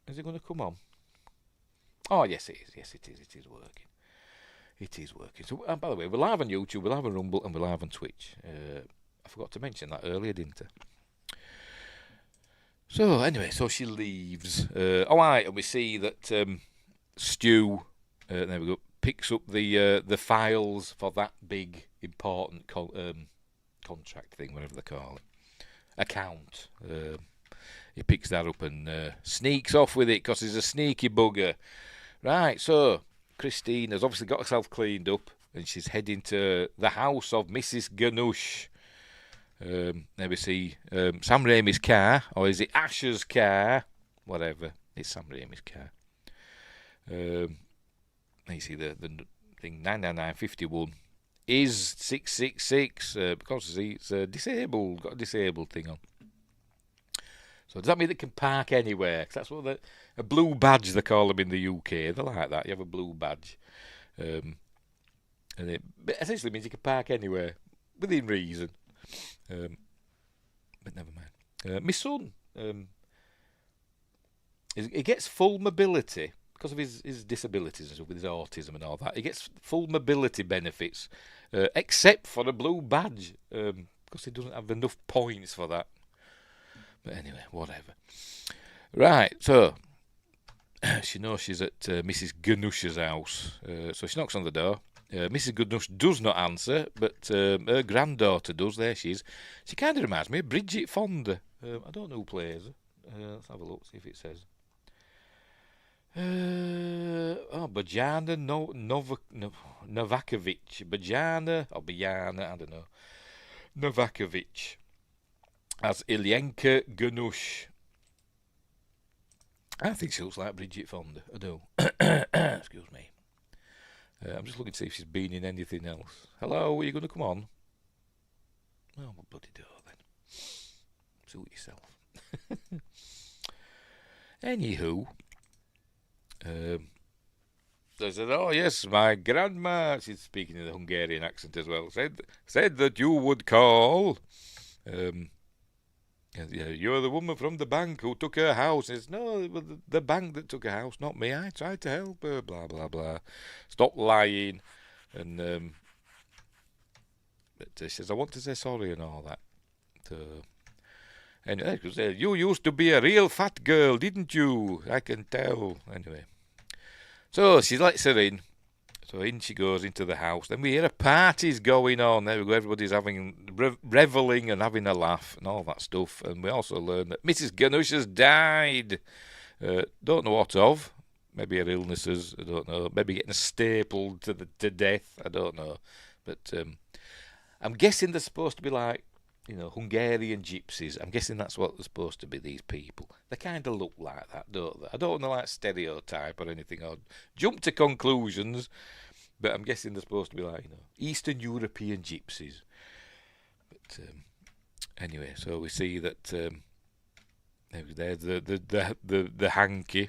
Is it going to come on? Oh, yes, it is. Yes, it is. It is working. It is working. So, by the way, we're live on YouTube, we're live on Rumble, and we're live on Twitch. I forgot to mention that earlier, didn't I? So, anyway, so she leaves. Alright, and we see that Stu, there we go, picks up the files for that big, important contract thing, whatever they call it. Account. He picks that up and sneaks off with it because he's a sneaky bugger. Right, so Christine has obviously got herself cleaned up and she's heading to the house of Mrs. Ganush. There we see Sam Raimi's car, or is it Asher's car? Whatever, it's Sam Raimi's car. You see the thing 99951 is 666 because it's disabled, got a disabled thing on. So does that mean they can park anywhere? 'Cause that's what a blue badge they call them in the UK. They're like that. You have a blue badge, and it essentially means you can park anywhere within reason. But never mind. My son, he gets full mobility because of his disabilities and stuff, with his autism and all that. He gets full mobility benefits, except for a blue badge, because he doesn't have enough points for that. But anyway, whatever. Right, so she knows she's at Mrs. Ganush's house, so she knocks on the door. Mrs. Ganush does not answer, but her granddaughter does. There she is. She kind of reminds me of Bridget Fonda. I don't know who plays her. Let's have a look, see if it says. Bojana Novakovic. Bojana or Bojana, I don't know. Novakovic as Ilyenka Ganush. I think she looks like Bridget Fonda. I do. Excuse me. I'm just looking to see if she's been in anything else. Hello, are you going to come on? Oh, well, bloody door then. Suit yourself. Anywho, they said, oh yes, my grandma, she's speaking in the Hungarian accent as well, said that you would call. Yeah, you're the woman from the bank who took her house. It's no, it was the bank that took her house, not me. I tried to help her. Blah blah blah. Stop lying. And but she says, I want to say sorry and all that. So, and you used to be a real fat girl, didn't you? I can tell. Anyway, so she lets her in. So in she goes into the house. Then we hear a party's going on. There we go. Everybody's having reveling and having a laugh and all that stuff. And we also learn that Mrs. Ganush has died. Don't know what of. Maybe her illnesses. I don't know. Maybe getting stapled to death. I don't know. But I'm guessing they're supposed to be like, Hungarian gypsies. I'm guessing that's what they're supposed to be, these people. They kind of look like that, don't they? I don't want to like stereotype or anything or jump to conclusions, but I'm guessing they're supposed to be like, Eastern European gypsies. But anyway, so we see that there's the hanky.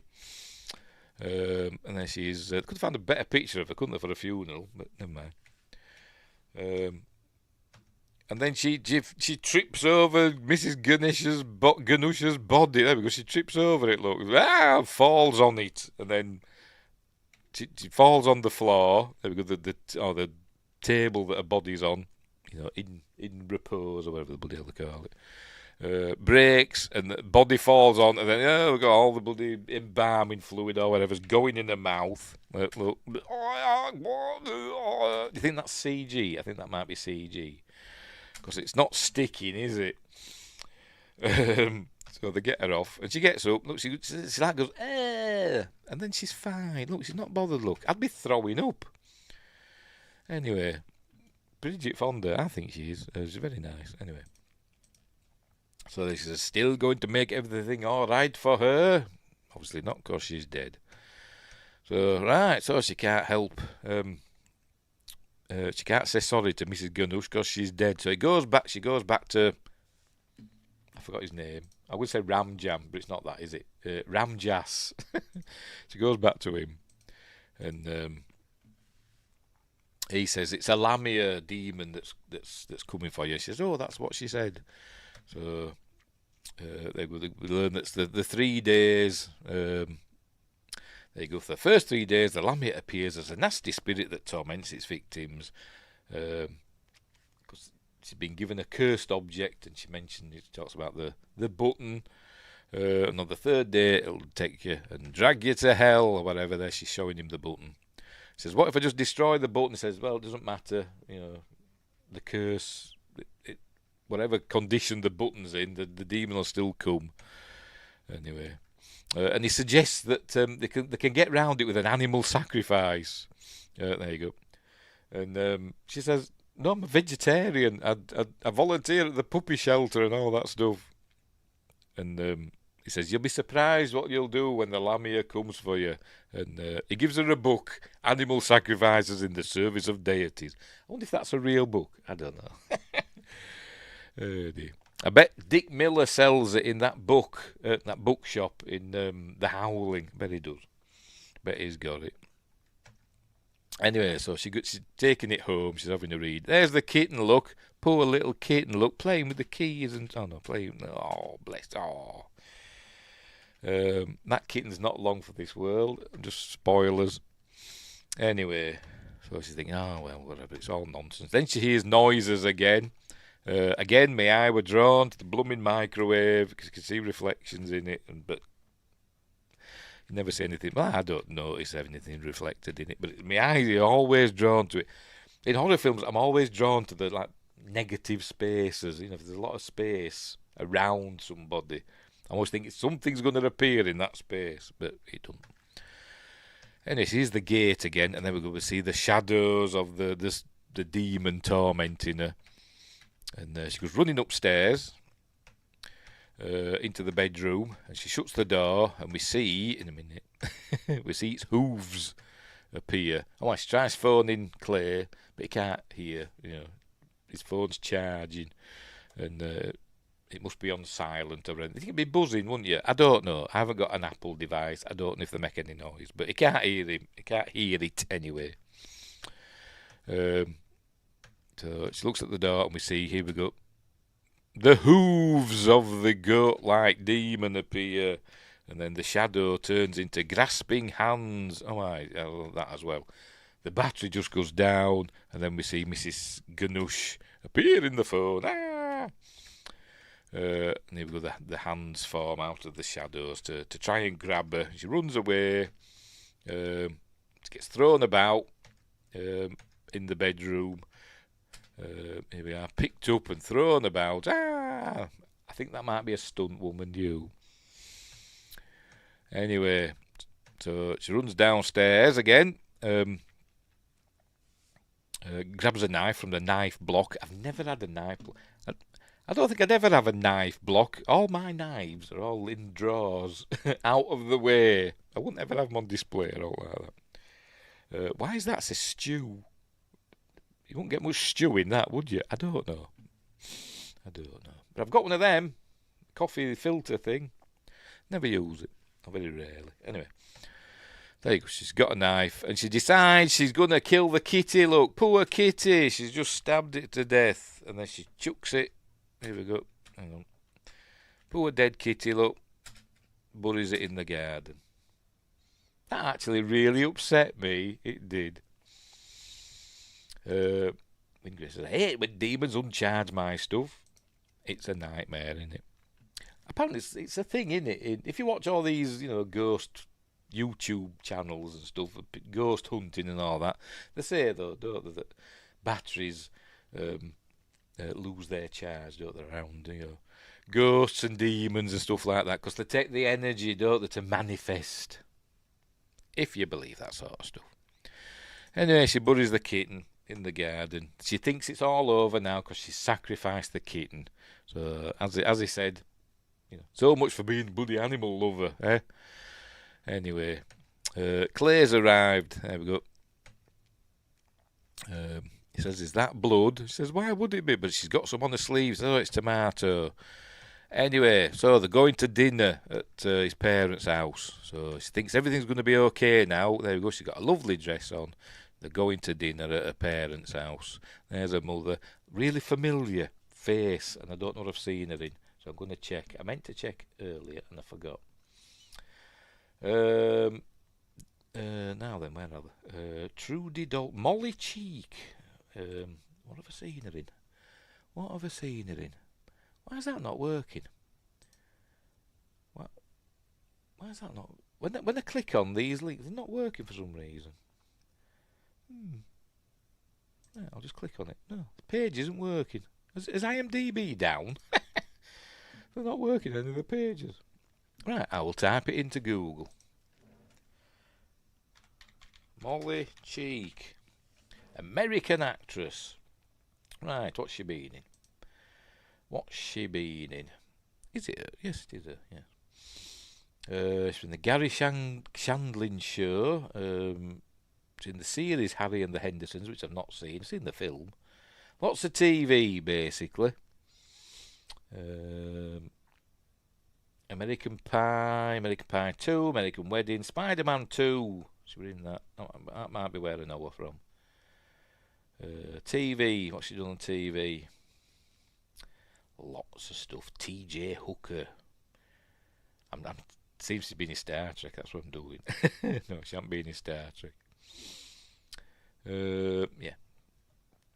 And then she's... could have found a better picture of her, couldn't they, for a funeral, but never mind. And then she trips over Mrs. Ganush's body. There we go. She trips over it. Look, falls on it, and then she falls on the floor. There we go. The table that her body's on, in repose or whatever the bloody hell they call it. Breaks and the body falls on, and then we've got all the bloody embalming fluid or whatever's going in her mouth. Look. Do you think that's CG? I think that might be CG. Because it's not sticking, is it? So they get her off, and she gets up. Look, she like goes, and then she's fine. Look, she's not bothered. Look, I'd be throwing up. Anyway, Bridget Fonda, I think she is. She's very nice. Anyway, so this is still going to make everything all right for her. Obviously not, because she's dead. So she can't help. She can't say sorry to Mrs. Ganush because she's dead. So she goes back to, I forgot his name. I would say Ramjam, but it's not that, is it? Ramjas. She goes back to him, and he says it's a Lamia demon that's coming for you. She says, oh, that's what she said. So we learn that's the 3 days. There you go. For the first 3 days, the Lamia appears as a nasty spirit that torments its victims. Because she's been given a cursed object, and she talks about the button. And on the 3rd day, it'll take you and drag you to hell, or whatever. There, she's showing him the button. She says, what if I just destroy the button? He says, well, it doesn't matter. The curse, whatever condition the button's in, the demon will still come. Anyway. And he suggests that they can get round it with an animal sacrifice. There you go. And she says, no, I'm a vegetarian. I volunteer at the puppy shelter and all that stuff. And he says, you'll be surprised what you'll do when the Lamia comes for you. And he gives her a book, Animal Sacrifices in the Service of Deities. I wonder if that's a real book. I don't know. Oh dear. I bet Dick Miller sells it in that bookshop in The Howling. Bet he does. Bet he's got it. Anyway, so she's taking it home. She's having a read. There's the kitten, look. Poor little kitten, look. Playing with the keys and... Oh, no, playing... Oh, bless... Oh. That kitten's not long for this world. Just spoilers. Anyway, so she's thinking, oh, well, whatever. It's all nonsense. Then she hears noises again. Again, my eye were drawn to the blooming microwave because you can see reflections in it, but you never see anything. Well, I don't notice anything reflected in it, but my eyes are always drawn to it. In horror films, I'm always drawn to the negative spaces. If there's a lot of space around somebody, I always think something's going to appear in that space, but it doesn't. Anyway, here's the gate again, and then we're going to see the shadows of the demon tormenting her. And she goes running upstairs into the bedroom, and she shuts the door, and we see, in a minute, its hooves appear. Oh, she tries phoning Clay, but he can't hear, his phone's charging, and it must be on silent or anything. It'd be buzzing, wouldn't you? I don't know. I haven't got an Apple device. I don't know if they make any noise, but he can't hear him. He can't hear it anyway. So she looks at the door, and we see, here we go, The hooves of the goat-like demon appear, and then the shadow turns into grasping hands. Oh, I love that as well. The battery just goes down, and then we see Mrs. Ganush appear in the phone. And here we go, the hands form out of the shadows to try and grab her. She runs away. She gets thrown about in the bedroom. Here we are, picked up and thrown about. I think that might be a stunt woman, you. Anyway, so she runs downstairs again. Grabs a knife from the knife block. I've never had a knife block. I don't think I'd ever have a knife block. All my knives are all in drawers, out of the way. I wouldn't ever have them on display or all like that. Why is that? It's a stew. You wouldn't get much stew in that, would you? I don't know. But I've got one of them. Coffee filter thing. Never use it. Very rarely. Anyway. There you go. She's got a knife. And she decides she's going to kill the kitty. Look. Poor kitty. She's just stabbed it to death. And then she chucks it. Here we go. Hang on. Poor dead kitty, look. Buries it in the garden. That actually really upset me. It did. Ingrid says, I hate when demons uncharge my stuff. It's a nightmare, isn't it? Apparently, it's a thing, isn't it? If you watch all these, ghost YouTube channels and stuff, ghost hunting and all that, they say, though, don't they, that batteries lose their charge, don't they, around, ghosts and demons and stuff like that, because they take the energy, don't they, to manifest. If you believe that sort of stuff. Anyway, she buries the kitten in the garden. She thinks it's all over now because she sacrificed the kitten. So, as he said, so much for being a bloody animal lover, eh? Anyway, Clay's arrived. There we go. He says, is that blood? She says, why would it be? But she's got some on her sleeves. Oh, it's tomato. Anyway, so they're going to dinner at his parents' house. So she thinks everything's going to be okay now. There we go. She's got a lovely dress on. They're going to dinner at her parents' house. There's her mother. Really familiar face, and I don't know what I've seen her in. So I'm going to check. I meant to check earlier, and I forgot. Now then, where are they? Trudy Dalton. Molly Cheek. What have I seen her in? Why is that not working? Why is that not... When I click on these links, they're not working for some reason. Yeah, I'll just click on it. No, the page isn't working. Is IMDb down? They're not working any of the pages. Right, I will type it into Google. Molly Cheek. American actress. Right, what's she been in? Is it her? Yes, it is her, yeah. She's in the Gary Shandling show. She's in the series Harry and the Hendersons, which I've not seen. I've seen the film. Lots of TV, basically. American Pie, American Pie 2, American Wedding, Spider-Man 2. She was in that. That might be where I know her from. TV, what's she done on TV? Lots of stuff. T.J. Hooker. I'm seems to be in Star Trek. That's what I'm doing. No, she hasn't been in Star Trek. Yeah,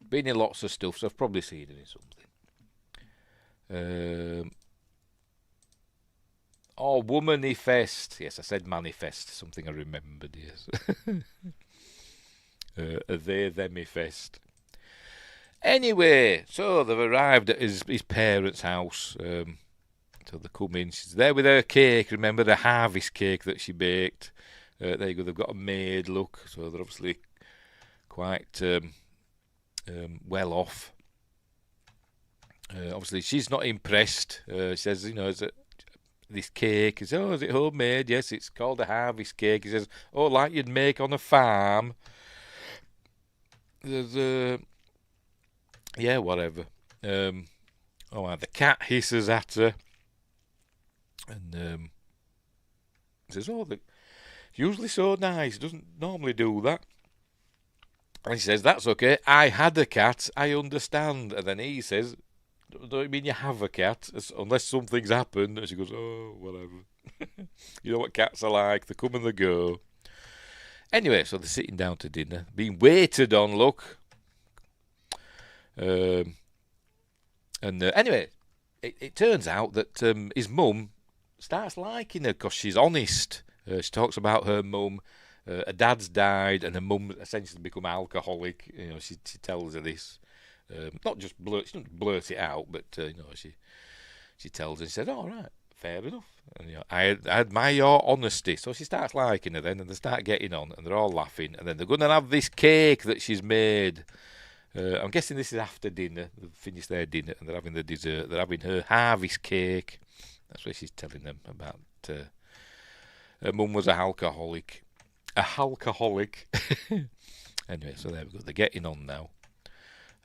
been in lots of stuff, so I've probably seen her in something. Womanifest. Yes, I said manifest. Something I remembered. Yes. Themifest. Anyway, so they've arrived at his parents' house. So they come in. She's there with her cake. Remember the harvest cake that she baked? There you go. They've got a maid look, so they're obviously quite well off. Obviously, she's not impressed. She says, is it this cake? He says, is it homemade? Yes, it's called a harvest cake. He says, like you'd make on a farm. There's yeah, whatever. The cat hisses at her. And says, it's usually so nice, doesn't normally do that. And she says, that's okay, I had a cat, I understand. And then he says, don't you mean you have a cat? Unless something's happened. And she goes, oh, whatever. You know what cats are like. They come and they go. Anyway, so they're sitting down to dinner, being waited on, look. Anyway, it turns out that his mum starts liking her because she's honest. She talks about her mum. Her dad's died, and her mum essentially become alcoholic. You know, she tells her this. Not just she doesn't blurt it out, but she tells her. She said, "All right, fair enough." And I admire your honesty. So she starts liking her then, and they start getting on, and they're all laughing, and then they're going to have this cake that she's made. I'm guessing this is after dinner. They've finished their dinner and they're having the dessert. They're having her harvest cake. That's what she's telling them about. Her mum was a alcoholic. A alcoholic. Anyway, so there we go. They're getting on now.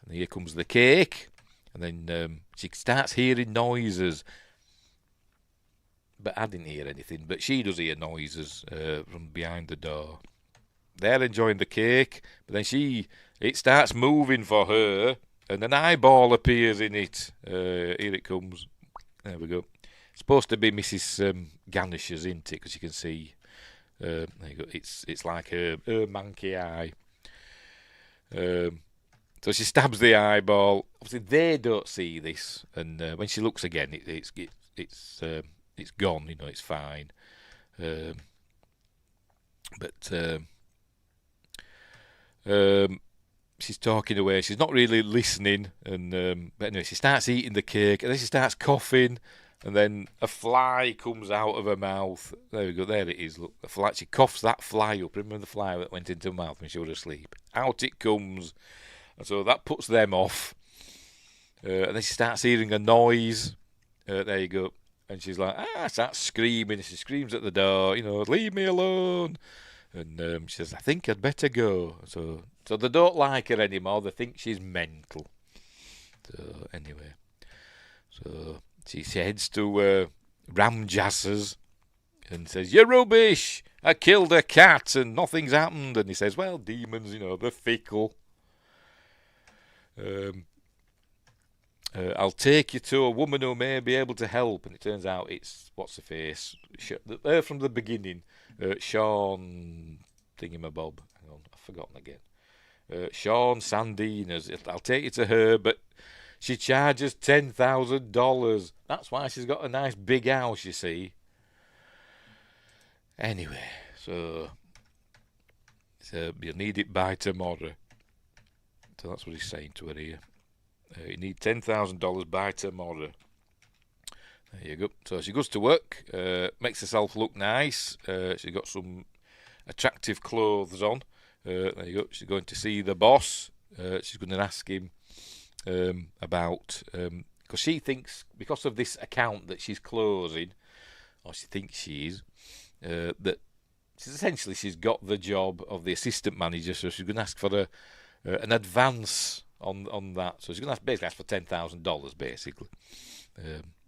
And here comes the cake. And then she starts hearing noises. But I didn't hear anything. But she does hear noises from behind the door. They're enjoying the cake. But then it starts moving for her. And an eyeball appears in it. Here it comes. There we go. It's supposed to be Mrs. Ganish's, isn't it? Because you can see. There you go. It's like her manky eye. So she stabs the eyeball. Obviously, they don't see this, and when she looks again, it's gone. You know, it's fine. But she's talking away. She's not really listening, and but anyway, she starts eating the cake, and then she starts coughing. And then a fly comes out of her mouth. There we go. There it is. Look, the fly. She coughs that fly up. Remember the fly that went into her mouth when she was asleep? Out it comes. And so that puts them off. And then she starts hearing a noise. There you go. And she's like, starts screaming. She screams at the door, leave me alone. And she says, I think I'd better go. So they don't like her anymore. They think she's mental. So anyway. So she heads to Ramjass's and says, you're rubbish. I killed a cat and nothing's happened. And he says, well, demons, they're fickle. I'll take you to a woman who may be able to help. And it turns out it's, what's her face? From the beginning. Sean Thingamabob. Hang on, I've forgotten again. Sean Sandina's. I'll take you to her, but she charges $10,000. That's why she's got a nice big house, you see. Anyway, so you'll need it by tomorrow. So that's what he's saying to her here. You need $10,000 by tomorrow. There you go. So she goes to work, makes herself look nice. She's got some attractive clothes on. There you go. She's going to see the boss. She's going to ask him about, because she thinks, because of this account that she's closing, or she thinks she is, that she's got the job of the assistant manager, so she's going to ask for an advance on that. So she's going to basically ask for $10,000, basically.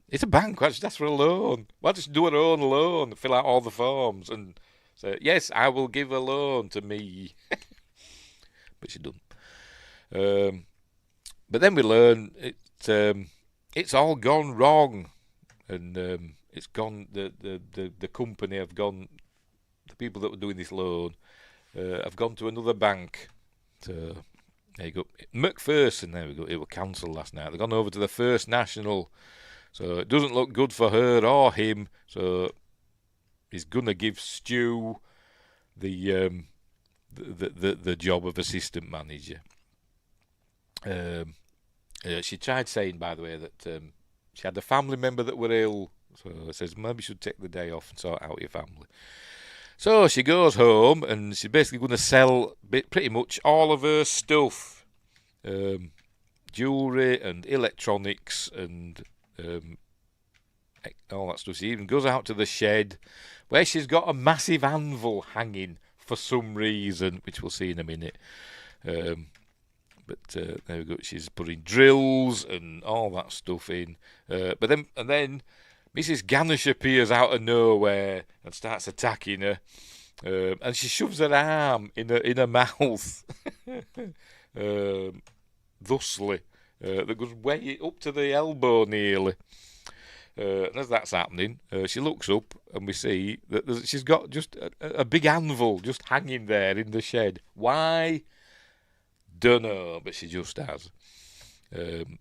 It's a bank. Why don't she ask for a loan? Why don't she do her own loan, fill out all the forms, and say, yes, I will give a loan to me. But she doesn't. But then we learn it's all gone wrong, and it's gone. The company have gone. The people that were doing this loan have gone to another bank. So there you go. McPherson. There we go. It was cancelled last night. They've gone over to the First National. So it doesn't look good for her or him. So he's gonna give Stu the job of assistant manager. She tried saying, by the way, that she had a family member that were ill. So it says maybe you should take the day off and sort out your family. So she goes home and she's basically going to sell pretty much all of her stuff, jewellery and electronics and all that stuff. She even goes out to the shed where she's got a massive anvil hanging for some reason, which we'll see in a minute. But there we go. She's putting drills and all that stuff in. But then Mrs. Ganish appears out of nowhere and starts attacking her. And she shoves her arm in her mouth, thusly. that goes way up to the elbow nearly. And as that's happening, she looks up and we see that she's got just a big anvil just hanging there in the shed. Why? Dunno, but she just has. And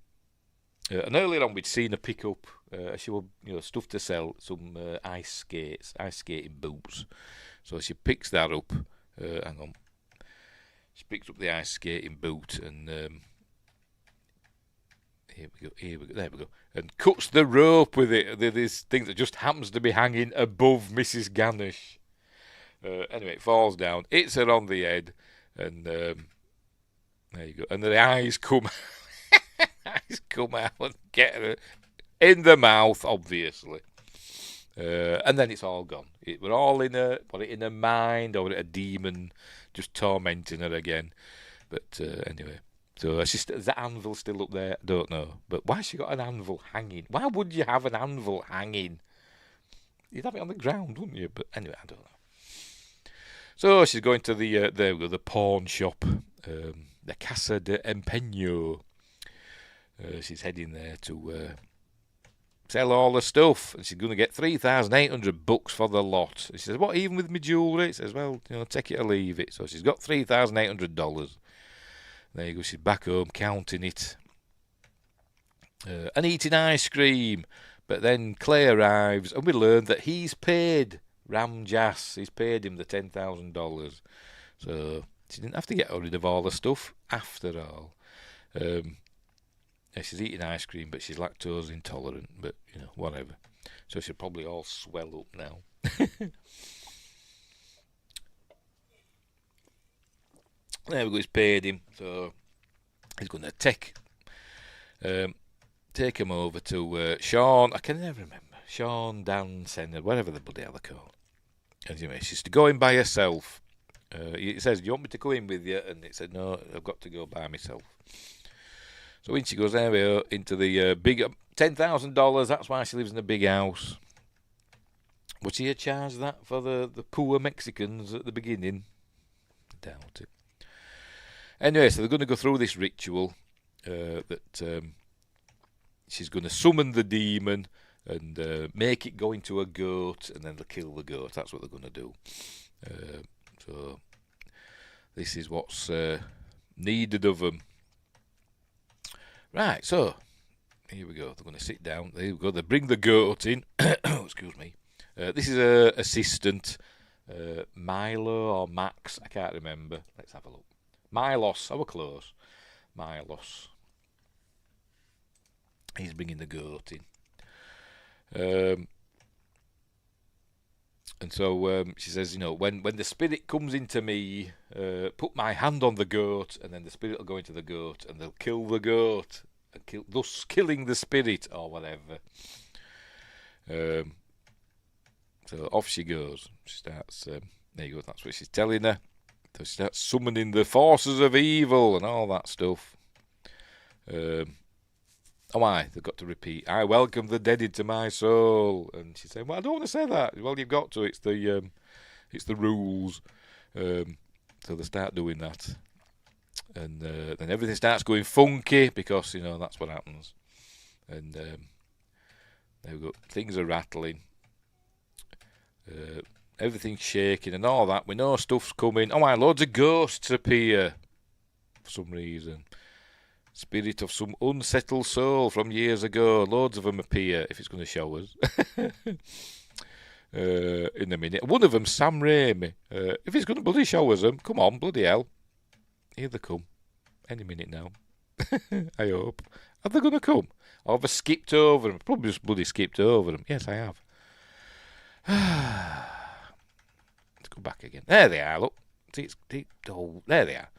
earlier on, we'd seen her pick up. She was, stuff to sell, some ice skating boots. So she picks that up. Hang on. She picks up the ice skating boot and here we go, there we go. And cuts the rope with it. This thing that just happens to be hanging above Mrs. Ganesh. Anyway, it falls down, hits her on the head, and there you go. And the eyes come out and get her in the mouth, obviously. And then it's all gone. We're all in her mind, or a demon just tormenting her again. But anyway, so is that anvil still up there? I don't know. But why has she got an anvil hanging? Why would you have an anvil hanging? You'd have it on the ground, wouldn't you? But anyway, I don't know. So she's going to the pawn shop, the Casa de Empeño. She's heading there to sell all the stuff, and she's going to get $3,800 for the lot. And she says, "What, even with my jewellery?" It says, "Well, take it or leave it." So she's got $3,800. There you go. She's back home counting it and eating ice cream. But then Clay arrives, and we learn that he's paid Ram Dass. He's paid him the $10,000. So she didn't have to get rid of all the stuff after all. She's eating ice cream, but she's lactose intolerant. But whatever. So she'll probably all swell up now. There we go. He's paid him, so he's going to take him over to Sean. I can never remember. Sean, Dan, Senna, whatever the bloody hell they're called. Anyway, she's to go in by herself. It says, "Do you want me to go in with you?" And it said, "No, I've got to go by myself." So in she goes anyway into the big $10,000. That's why she lives in a big house. Would she have charged that for the poor Mexicans at the beginning? I doubt it. Anyway, so they're going to go through this ritual that she's going to summon the demon and make it go into a goat, and then they'll kill the goat. That's what they're going to do. So this is what's needed of them. Right, so here we go. They're going to sit down. There we go. They bring the goat in. Excuse me. This is a assistant, Milo or Max. I can't remember. Let's have a look. Milos. I was close. Milos. He's bringing the goat in. And so she says, when the spirit comes into me, put my hand on the goat, and then the spirit will go into the goat, and they'll kill the goat, thus killing the spirit, or whatever. So off she goes. She starts, there you go, that's what she's telling her. So she starts summoning the forces of evil and all that stuff. They've got to repeat, "I welcome the dead into my soul." And she's saying, "Well, I don't want to say that." "Well, you've got to. It's the rules." So they start doing that. And then everything starts going funky because, that's what happens. And there we go. Things are rattling. Everything's shaking and all that. We know stuff's coming. Loads of ghosts appear for some reason. Spirit of some unsettled soul from years ago. Loads of them appear, if it's going to show us. In a minute. One of them, Sam Raimi. If it's going to bloody show us them, come on, bloody hell. Here they come. Any minute now. I hope. Are they going to come? Or have I skipped over them? Probably just bloody skipped over them. Yes, I have. Let's go back again. There they are, look. There they are.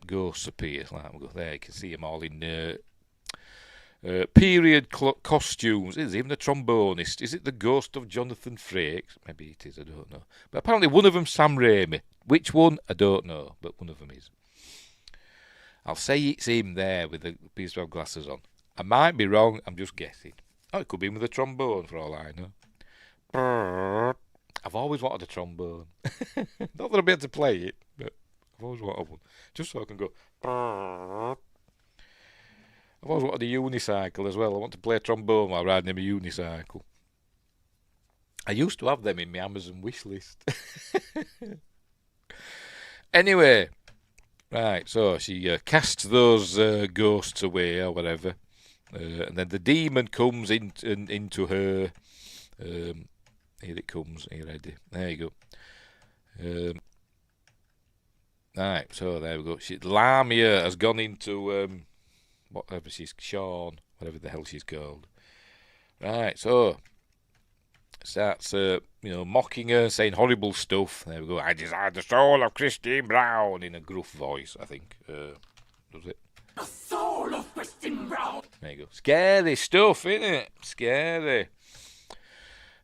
Ghosts appear. There, you can see them all in period costumes. There's even a trombonist. Is it the ghost of Jonathan Frakes? Maybe it is, I don't know. But apparently one of them Sam Raimi. Which one? I don't know, but one of them is. I'll say it's him there with the piece of glasses on. I might be wrong, I'm just guessing. It could be him with a trombone for all I know. I've always wanted a trombone. Not that I'll be able to play it, but I've always wanted one. Just so I can go. I've always wanted a unicycle as well. I want to play trombone while riding a unicycle. I used to have them in my Amazon wish list. Anyway, right, so she casts those ghosts away or whatever. And then the demon comes into her. Here it comes. Are you ready? There you go. Right, so there we go. Lamia has gone into whatever she's Sean, whatever the hell she's called. Right, so starts mocking her, saying horrible stuff. There we go. I desire the soul of Christine Brown in a gruff voice, I think. Does it? The soul of Christine Brown. There you go. Scary stuff, innit? Scary.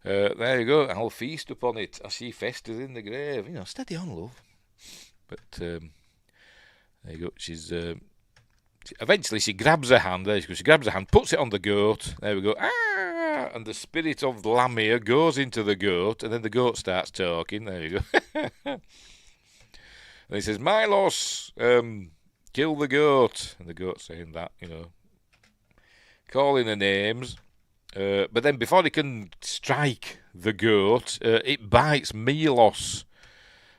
There you go. I'll feast upon it as she festers in the grave. Steady on, love. But there you go. She's eventually she grabs her hand. There you go. She grabs her hand, puts it on the goat. There we go. Ah! And the spirit of Lamia goes into the goat, and then the goat starts talking. There you go. And he says, "Milos, kill the goat." And the goat's saying that, calling her names. But then before he can strike the goat, it bites Milos.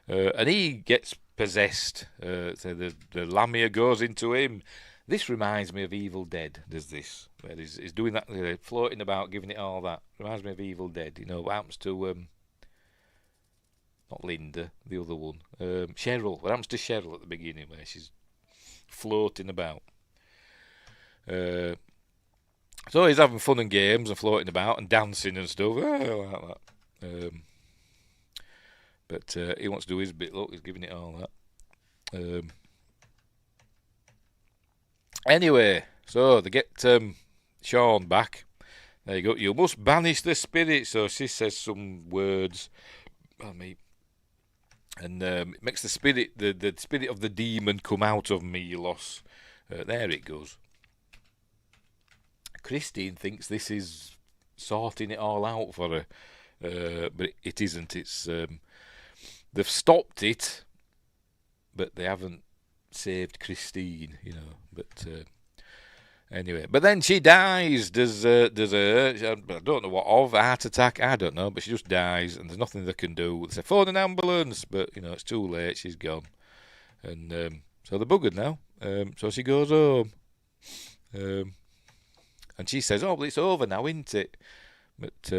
And he gets possessed. So the Lamia goes into him. This reminds me of Evil Dead, does this? Where he's doing that, floating about, giving it all that. Reminds me of Evil Dead. What happens to, not Linda, the other one. Cheryl. What happens to Cheryl at the beginning where she's floating about? So he's having fun and games and floating about and dancing and stuff. Like that. But he wants to do his bit. Look, he's giving it all that. Anyway, so they get Sean back. There you go. You must banish the spirit. So she says some words. And it makes the spirit, the spirit of the demon come out of Milos. There it goes. Christine thinks this is sorting it all out for her. But it isn't. It's... they've stopped it, but they haven't saved Christine, But anyway, but then she dies. Does her? I don't know what of, heart attack. I don't know, but she just dies, and there's nothing they can do. They say phone an ambulance, but it's too late. She's gone, and so they're buggered now. So she goes home, and she says, "Oh, well, it's over now, isn't it?" But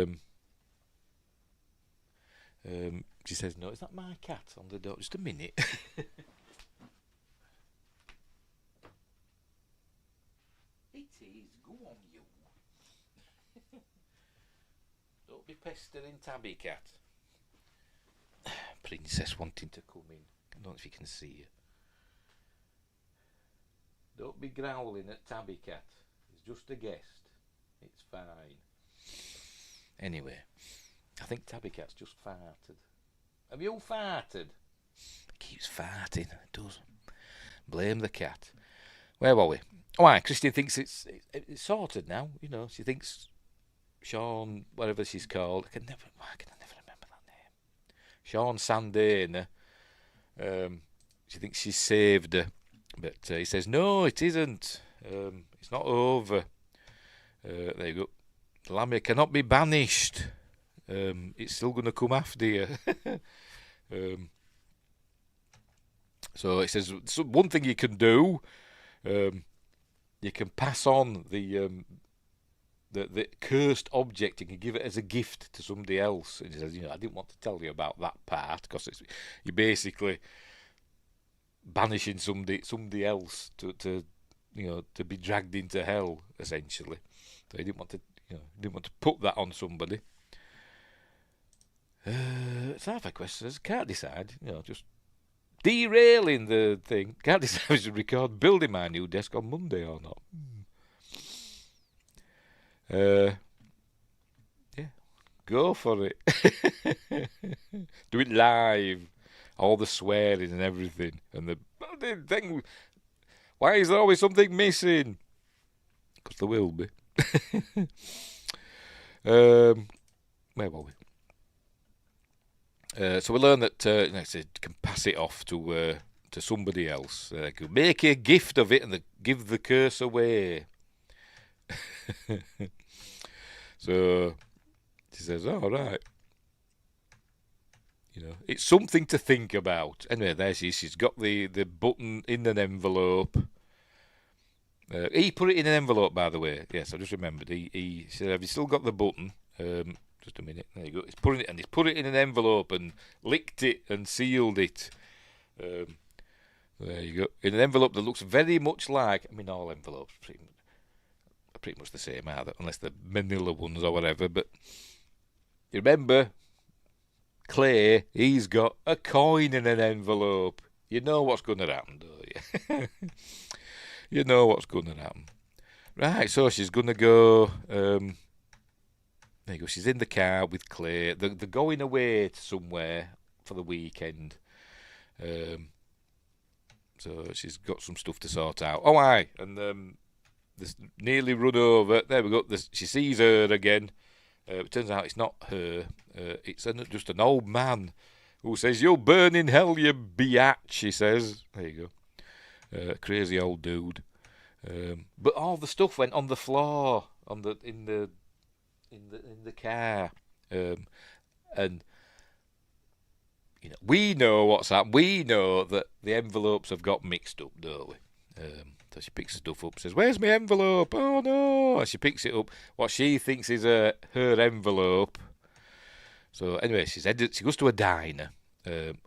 she says, "No, is that my cat on the door? Just a minute." It is. Go on, you. Don't be pestering Tabby Cat. Princess wanting to come in. I don't know if you can see her. Don't be growling at Tabby Cat. He's just a guest. It's fine. Anyway, I think Tabby Cat's just farted. Have you farted? It keeps farting. It does. Blame the cat. Where were we? Why? Christine thinks it's sorted now. She thinks Sean, whatever she's called. Why can I never remember that name? Sean Sandana. She thinks she's saved her. But he says, no, it isn't. It's not over. There you go. Lamia cannot be banished. It's still going to come after you. So it says, one thing you can do, you can pass on the cursed object. You can give it as a gift to somebody else. And he says, I didn't want to tell you about that part because you're basically banishing somebody else to be dragged into hell, essentially. So he didn't want to put that on somebody. It's half a question. Can't decide. Just derailing the thing. Can't decide if I should record building my new desk on Monday or not. Yeah, go for it. Do it live. All the swearing and everything, and the thing. Why is there always something missing? Because there will be. Where were we? So we learn that you can pass it off to somebody else. Make a gift of it and give the curse away. So she says, "All right." It's something to think about. Anyway, there she is. She's got the button in an envelope. He put it in an envelope, by the way. Yes, I just remembered. He said, "Have you still got the button?" Just a minute. There you go. He's put it in an envelope and licked it and sealed it. There you go. In an envelope that looks very much like. I mean, all envelopes are pretty much the same, are they? Unless they're manila ones or whatever. But you remember, Clay, he's got a coin in an envelope. You know what's going to happen, don't you? You know what's going to happen. Right, so she's going to go. There you go. She's in the car with Clay. They're going away to somewhere for the weekend. So she's got some stuff to sort out. Oh, aye. And this nearly run over. There we go. She sees her again. It turns out it's not her. It's just an old man who says, "You'll burn in hell, you biatch," she says. There you go. Crazy old dude. But all the stuff went on the floor in the car. And we know what's happened. We know that the envelopes have got mixed up, don't we? So she picks the stuff up, says, "Where's my envelope? Oh no!" And she picks it up. What she thinks is her envelope. So anyway, she goes to a diner,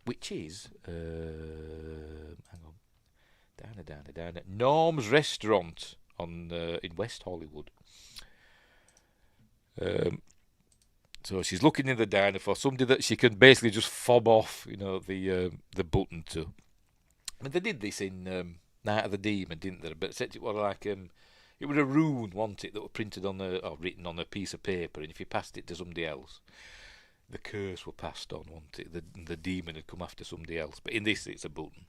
which is hang on, diner. Norm's Restaurant in West Hollywood. So she's looking in the diner for somebody that she can basically just fob off, the button to. I mean, they did this in Night of the Demon, didn't they? But it was like it was a rune, wasn't it, that was printed on or written on a piece of paper, and if you passed it to somebody else, the curse were passed on, wasn't it? The demon had come after somebody else. But in this, it's a button.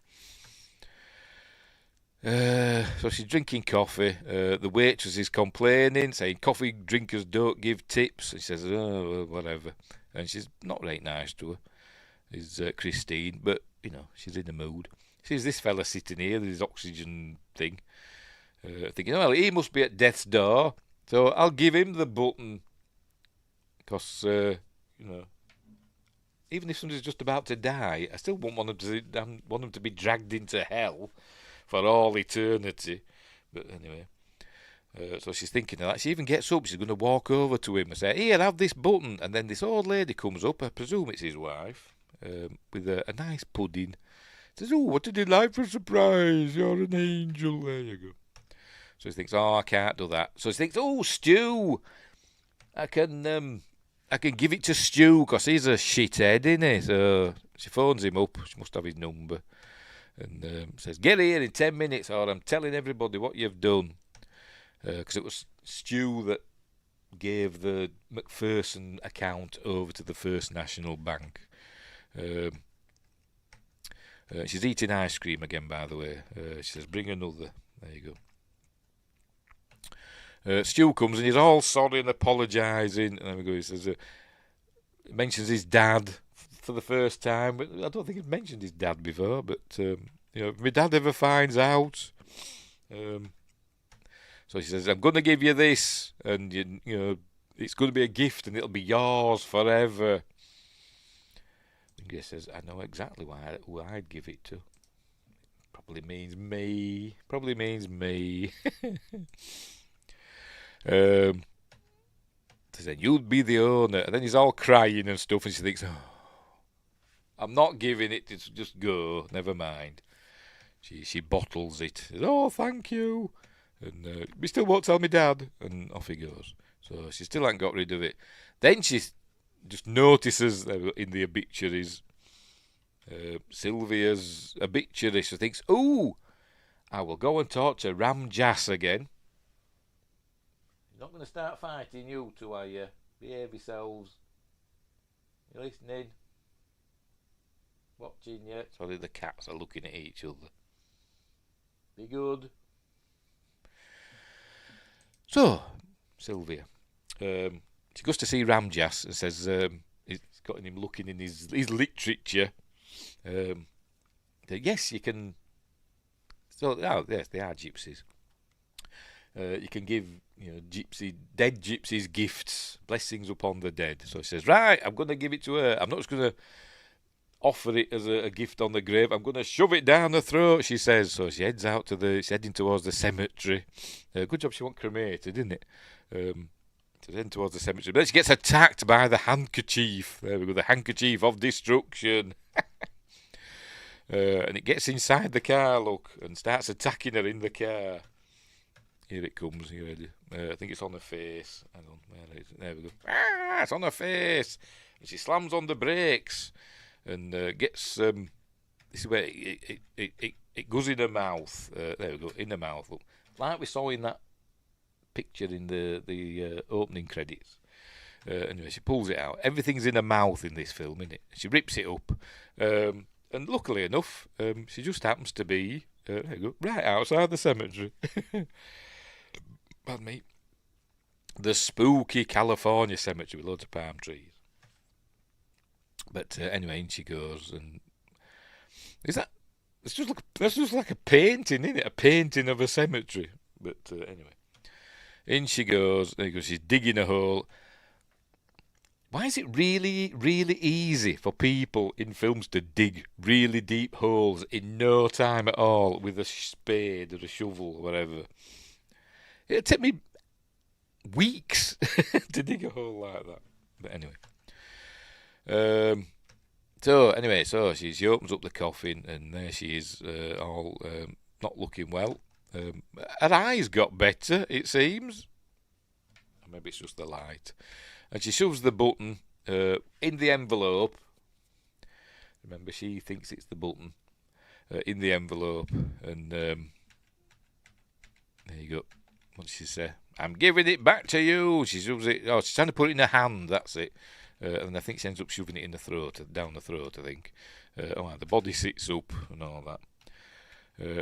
So she's drinking coffee. The waitress is complaining, saying coffee drinkers don't give tips. And she says, "Oh, whatever." And she's not right nice to her. Is Christine, but she's in the mood. Sees this fella sitting here, this oxygen thing, thinking, "Well, he must be at death's door, so I'll give him the button." Because even if somebody's just about to die, I still won't want them to be dragged into hell for all eternity. But anyway, so she's thinking of that. She even gets up. She's going to walk over to him and say, "Here, have this button." And then this old lady comes up. I presume it's his wife, with a nice pudding. Says, "Oh, what a delightful surprise! You're an angel." There you go. So he thinks, "Oh, I can't do that." So he thinks, "Oh, Stu, I can give it to Stu because he's a shithead, isn't he?" So she phones him up. She must have his number. And says, "Get here in 10 minutes or I'm telling everybody what you've done." Because it was Stu that gave the McPherson account over to the First National Bank. She's eating ice cream again, by the way. She says, "Bring another." There you go. Stu comes and he's all sorry and apologising. And there we go. He says, mentions his dad for the first time. But I don't think he's mentioned his dad before. But if my dad ever finds out, so she says, "I'm going to give you this, and it's going to be a gift, and it'll be yours forever." And he says, "I know exactly who I'd give it to. Probably means me. She said, "You'd be the owner." And then he's all crying and stuff, and she thinks, "Oh, I'm not giving it. It's just go. Never mind." She bottles it. Says, "Oh, thank you." And we still won't tell me dad. And off he goes. So she still ain't got rid of it. Then she just notices in the obituaries, Sylvia's obituary. She thinks, "Ooh, I will go and talk to Ram Jass again." "You're not going to start fighting, you two, are you? Behave yourselves. You listening? Watching you?" Sorry, the cats are looking at each other. "Be good." So, Sylvia, she goes to see Ramjas and says, he's got him looking in his literature. Yes, you can. So, yes, they are gypsies. you can give dead gypsies gifts, blessings upon the dead. So he says, right, I'm going to give it to her. I'm not just going to offer it as a gift on the grave. I'm going to shove it down her throat, she says. So she heads out she's heading towards the cemetery. Good job she wasn't cremated, isn't it? She's heading towards the cemetery. But then she gets attacked by the handkerchief. There we go, the handkerchief of destruction. And it gets inside the car, look, and starts attacking her in the car. Here it comes. You ready? I think it's on her face. Hang on, where is it? There we go. Ah, it's on her face. And she slams on the brakes and gets. This is where it goes in her mouth. There we go, in her mouth. Look, like we saw in that picture in the opening credits. Anyway, she pulls it out. Everything's in her mouth in this film, isn't it? She rips it up. And luckily enough, she just happens to be there you go, right outside the cemetery. Pardon me. The spooky California cemetery with loads of palm trees. But anyway, in she goes, and that's just like a painting, isn't it? A painting of a cemetery. But anyway, in she goes. There you go. She's digging a hole. Why is it really, really easy for people in films to dig really deep holes in no time at all with a spade or a shovel or whatever? It'd take me weeks to dig a hole like that. But anyway. So she opens up the coffin and there she is, all not looking well. Her eyes got better, it seems. Maybe it's just the light. And she shoves the button in the envelope. Remember, she thinks it's the button in the envelope. And there you go. What does she say? I'm giving it back to you. She shoves it. Oh, she's trying to put it in her hand. That's it. And I think she ends up shoving it in the throat, down the throat, I think. The body sits up and all that.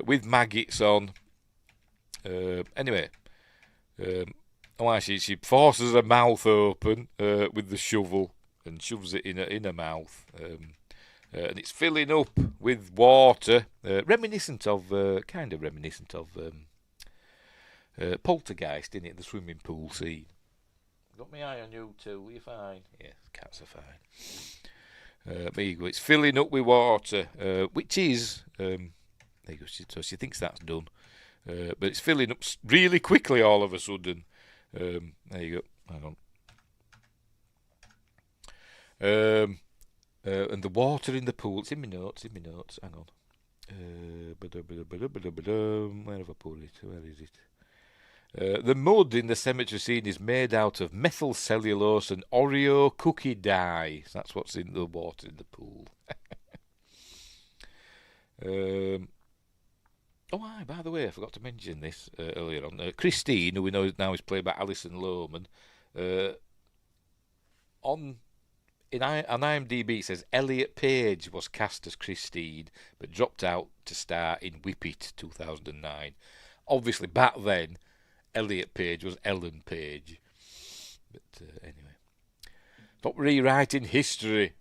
With maggots on. Anyway. She forces her mouth open with the shovel and shoves it in her mouth. And it's filling up with water, reminiscent of Poltergeist, innit? The swimming pool scene. Got my eye on you too, are you fine? Yeah, cats are fine. There you go, it's filling up with water, which is, there you go, so she thinks that's done. But it's filling up really quickly all of a sudden. There you go, hang on. And the water in the pool, it's in my notes, hang on. Where have I put it? Where is it? The mud in the cemetery scene is made out of methyl cellulose and Oreo cookie dye. So that's what's in the water in the pool. By the way, I forgot to mention this earlier on. Christine, who we know now is played by Alison Lohman, on IMDb it says Elliot Page was cast as Christine, but dropped out to star in Whip It 2009. Obviously, back then, Elliot Page was Ellen Page. But anyway, stop rewriting history.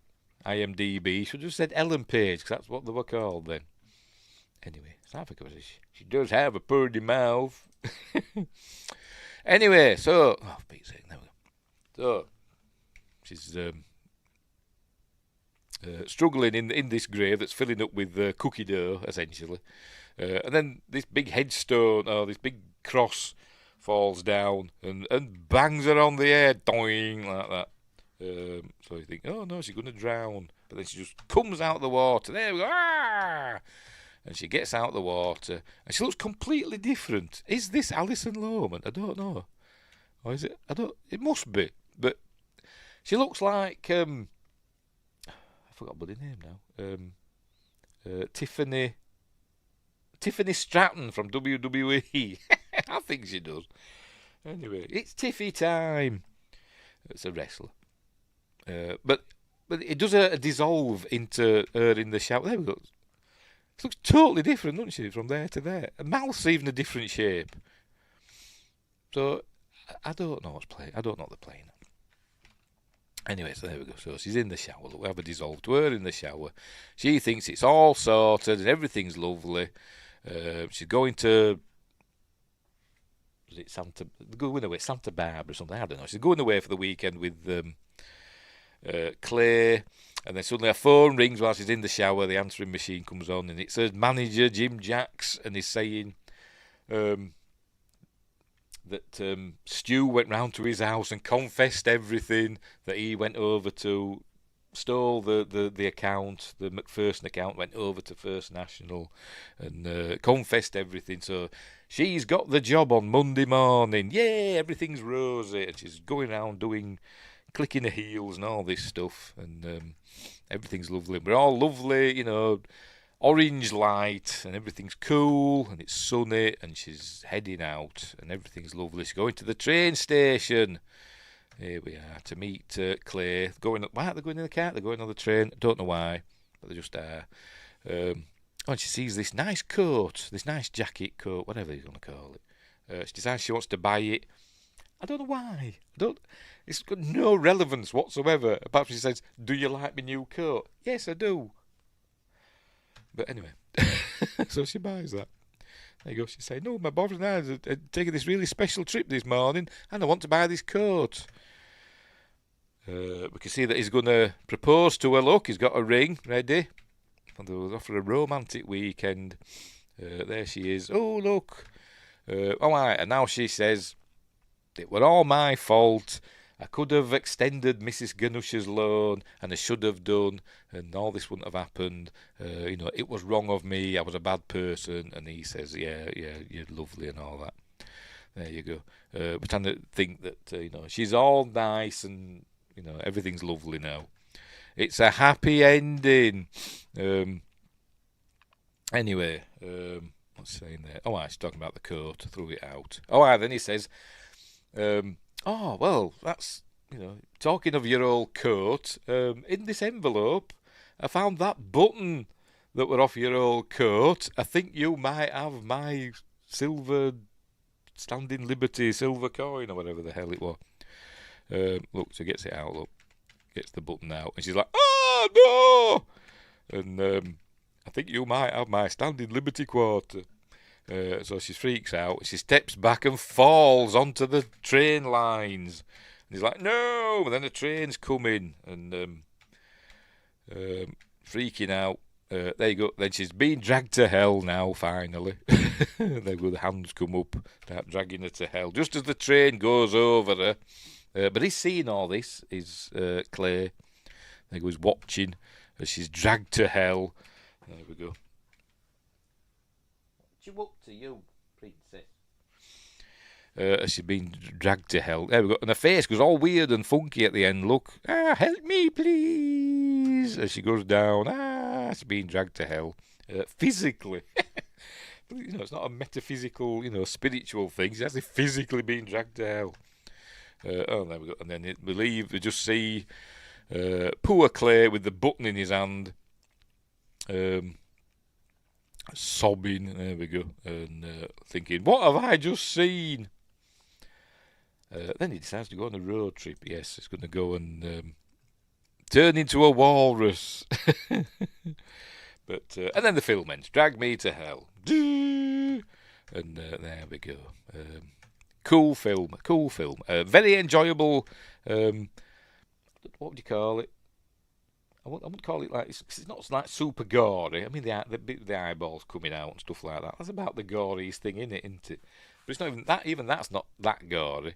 IMDb should have said Ellen Page, because that's what they were called then. Anyway, South Africa, she does have a pretty mouth. Anyway, so Pete's sake, there we go. So she's struggling in this grave that's filling up with cookie dough, essentially. And then this big headstone, or this big cross, falls down and bangs her on the head, doing like that. So you think, oh no, she's going to drown. But then she just comes out of the water. There we go. Ah! And she gets out of the water. And she looks completely different. Is this Alison Lohman? I don't know. Or is it? It must be. But she looks like... I forgot bloody name now. Tiffany Stratton from WWE. I think she does. Anyway, it's Tiffy time. It's a wrestler. But it does a dissolve into her in the shower. There we go. She looks totally different, doesn't she, from there to there. Her mouth's even a different shape. So, I don't know what's playing. I don't know what they're playing. Anyway, so there we go. So she's in the shower. We have a dissolve to her in the shower. She thinks it's all sorted and everything's lovely. She's going to was it going away, Santa Barbara or something, I don't know. She's going away for the weekend with Claire, and then suddenly her phone rings while she's in the shower, the answering machine comes on, and it says manager Jim Jacks, and he's saying that Stu went round to his house and confessed everything, that he went over to, stole the account, the McPherson account, went over to First National and confessed everything. So she's got the job on Monday morning. Yay, everything's rosy. And she's going around clicking her heels and all this stuff. And everything's lovely. We're all lovely, you know, orange light, and everything's cool, and it's sunny, and she's heading out, and everything's lovely. She's going to the train station. Here we are to meet Claire. Why aren't they going in the car? They're going on the train. Don't know why, but they just are. And she sees this nice coat, this nice jacket coat, whatever you're going to call it. She decides she wants to buy it. I don't know why. It's got no relevance whatsoever. Apart from she says, "Do you like my new coat?" Yes, I do. But anyway, so she buys that. There you go. She said, "No, my boyfriend and I are taking this really special trip this morning, and I want to buy this coat." We can see that he's going to propose to her. Look, he's got a ring ready. And they was off for a romantic weekend. There she is. Oh, look. All right. And now she says, "It were all my fault. I could have extended Mrs. Ganusha's loan, and I should have done, and all this wouldn't have happened. You know, it was wrong of me. I was a bad person." And he says, "Yeah, you're lovely and all that." There you go. Pretend to think that you know, she's all nice and you know everything's lovely now. It's a happy ending. Anyway, what's saying there? Oh, he's talking about the coat. Threw it out. Oh, then he says, "Oh, well, that's, you know, talking of your old coat, in this envelope, I found that button that were off your old coat. I think you might have my silver Standing Liberty silver coin," or whatever the hell it was. Look, she gets it out, look. Gets the button out, and she's like, "Oh, no!" And "I think you might have my Standing Liberty quarter." So she freaks out. She steps back and falls onto the train lines. And he's like, "No!" And then the train's coming. And freaking out. There you go. Then she's being dragged to hell now, finally. There go, the hands come up, start dragging her to hell. Just as the train goes over her. But he's seeing all this, is Claire. There goes watching as she's dragged to hell. There we go. What you up to, you princess? As she's being dragged to hell. There we go. And her face goes all weird and funky at the end. Look. Help me, please. As she goes down. She's being dragged to hell. Physically. You know, it's not a metaphysical, you know, spiritual thing. She's actually physically being dragged to hell. There we go. And then we just see poor Clay with the button in his hand, sobbing. There we go. And thinking, what have I just seen? Then he decides to go on a road trip. Yes, he's going to go and turn into a walrus. But and then the film ends. Drag me to hell. And there we go. Cool film. Very enjoyable. What would you call it? I wouldn't call it like it's not like super gory. I mean the eyeballs coming out and stuff like that. That's about the goriest thing in it, isn't it? But it's not even that. Even that's not that gory.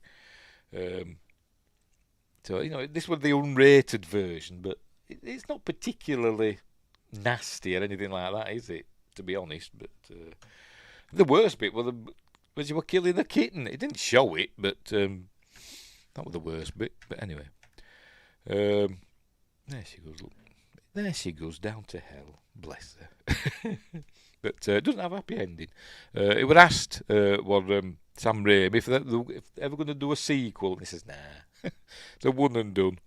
So you know, this was the unrated version, but it's not particularly nasty or anything like that, is it? To be honest, but the worst bit was you were killing a kitten. It didn't show it, but that was the worst bit. But anyway, there she goes. Look. There she goes down to hell. Bless her. But doesn't have a happy ending. It was asked Sam Raimi if they're ever going to do a sequel. And he says, nah. It's a one and done.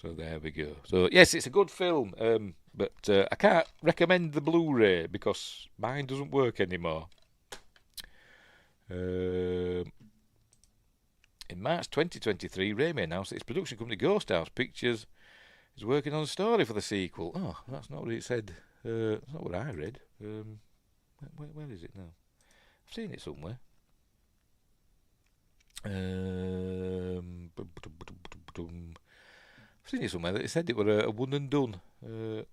So there we go. So yes, it's a good film. But I can't recommend the Blu-ray because mine doesn't work anymore. In March 2023, Raimi announced that his production company Ghost House Pictures is working on a story for the sequel. Oh, that's not what it said. That's not what I read. Where is it now? I've seen it somewhere. I've seen it somewhere that it said it were a one and done. Where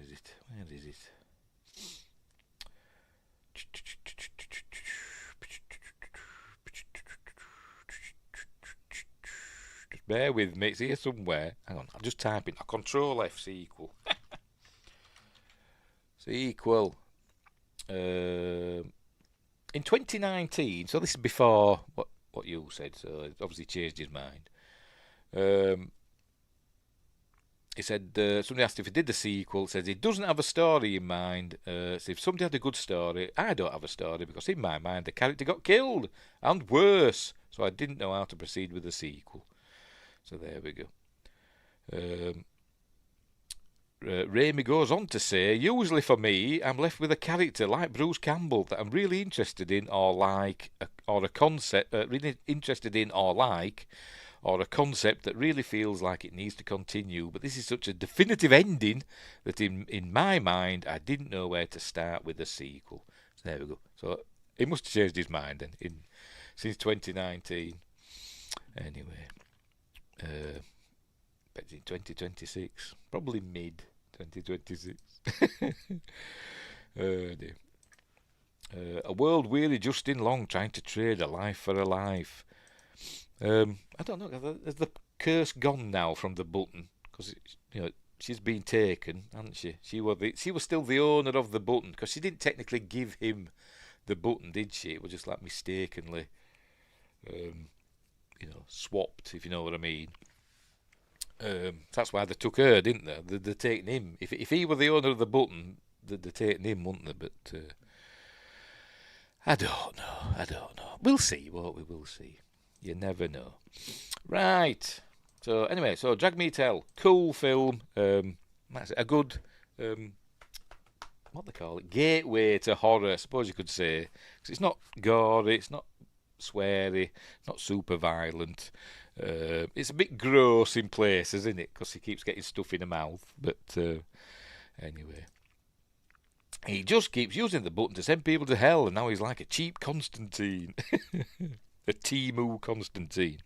is it? Where is it? Just bear with me, it's here somewhere. Hang on, I'll just type in a Control F sequel. Sequel. In 2019, so this is before what you said, so it obviously changed his mind. He said, somebody asked if he did the sequel, says he doesn't have a story in mind. So if somebody had a good story, I don't have a story because in my mind the character got killed, and worse, so I didn't know how to proceed with the sequel. So there we go. Raimi goes on to say, usually for me, I'm left with a character like Bruce Campbell that I'm really interested in or like, or a concept, really interested in or like, or a concept that really feels like it needs to continue. But this is such a definitive ending that in my mind, I didn't know where to start with the sequel. So there we go. So he must have changed his mind then since 2019. Anyway. Bet in 2026, probably mid 2026. Oh dear. A world weary Justin Long trying to trade a life for a life. I don't know. Has the curse gone now from the button? Because she's been taken, hasn't she? She was still the owner of the button because she didn't technically give him the button, did she? It was just like mistakenly, swapped, if you know what I mean. That's why they took her, didn't they? They're taking him. If he were the owner of the button, they're taking him, wouldn't they? But I don't know. We'll see, won't we? We'll see. You never know. Right. So anyway, Drag Me to Hell, cool film. That's a good what they call it, gateway to horror, I suppose you could say, because it's not gory, it's not sweary, not super violent. It's a bit gross in places, isn't it? Because he keeps getting stuff in the mouth. But anyway, he just keeps using the button to send people to hell, and now he's like a cheap Constantine, a Timu Constantine.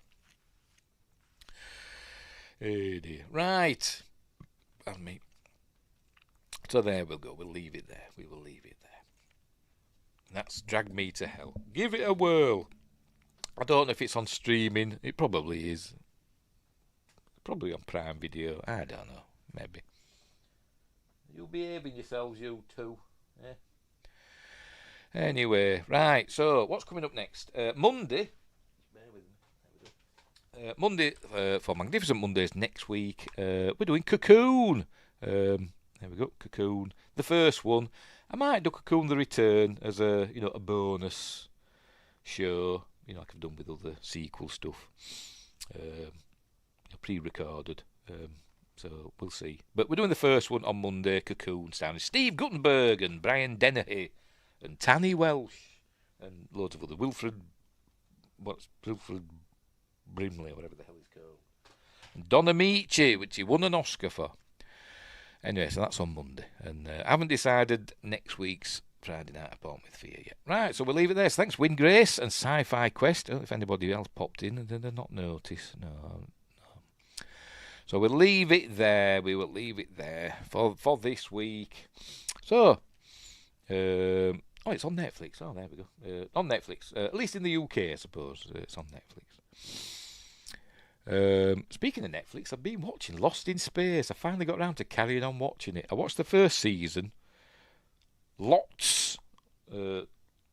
Oh dear. Right. Pardon me. So there we'll go. We'll leave it there. We will leave it there. And that's Drag Me to Hell. Give it a whirl. I don't know if it's on streaming. It probably is. Probably on Prime Video. I don't know. Maybe. You behaving yourselves, you two. Yeah. Anyway, right. So, what's coming up next? Monday. Bear with me. Monday, for Magnificent Mondays next week, we're doing Cocoon. There we go, Cocoon. The first one. I might do Cocoon The Return as a bonus show. Like I've done with other sequel stuff, pre-recorded. So we'll see. But we're doing the first one on Monday. Cocoon, starring Steve Guttenberg and Brian Dennehy and Tanny Welsh and loads of other Wilfred Brimley or whatever the hell he's called, and Don Amici, which he won an Oscar for. Anyway, so that's on Monday, and I haven't decided next week's Friday night appointment for you yet. Right, so we'll leave it there. So thanks, Win Grace and Sci-Fi Quest. I don't know if anybody else popped in and did not notice. No. So we'll leave it there. We will leave it there for this week. So, it's on Netflix. Oh, there we go. On Netflix, at least in the UK, I suppose. It's on Netflix. Speaking of Netflix, I've been watching Lost in Space. I finally got around to carrying on watching it. I watched the first season. Lots a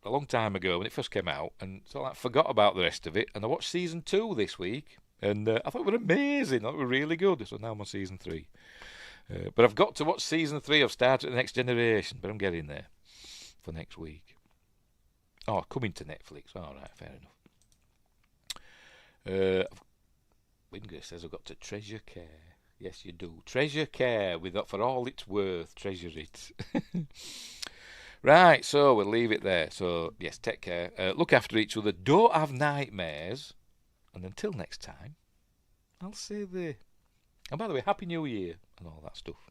long time ago when it first came out, and so I forgot about the rest of it, and I watched season 2 this week, and I thought it was amazing. I thought it was really good. So now I'm on season 3, but I've got to watch season 3 of Star Trek: The Next Generation, but I'm getting there for next week. Oh, coming to Netflix. All right, fair enough. Wingate says I've got to treasure care. Yes, you do. Treasure care for all it's worth. Treasure it. Right, so we'll leave it there. So, yes, take care. Look after each other. Don't have nightmares. And until next time, I'll say the... And by the way, Happy New Year and all that stuff.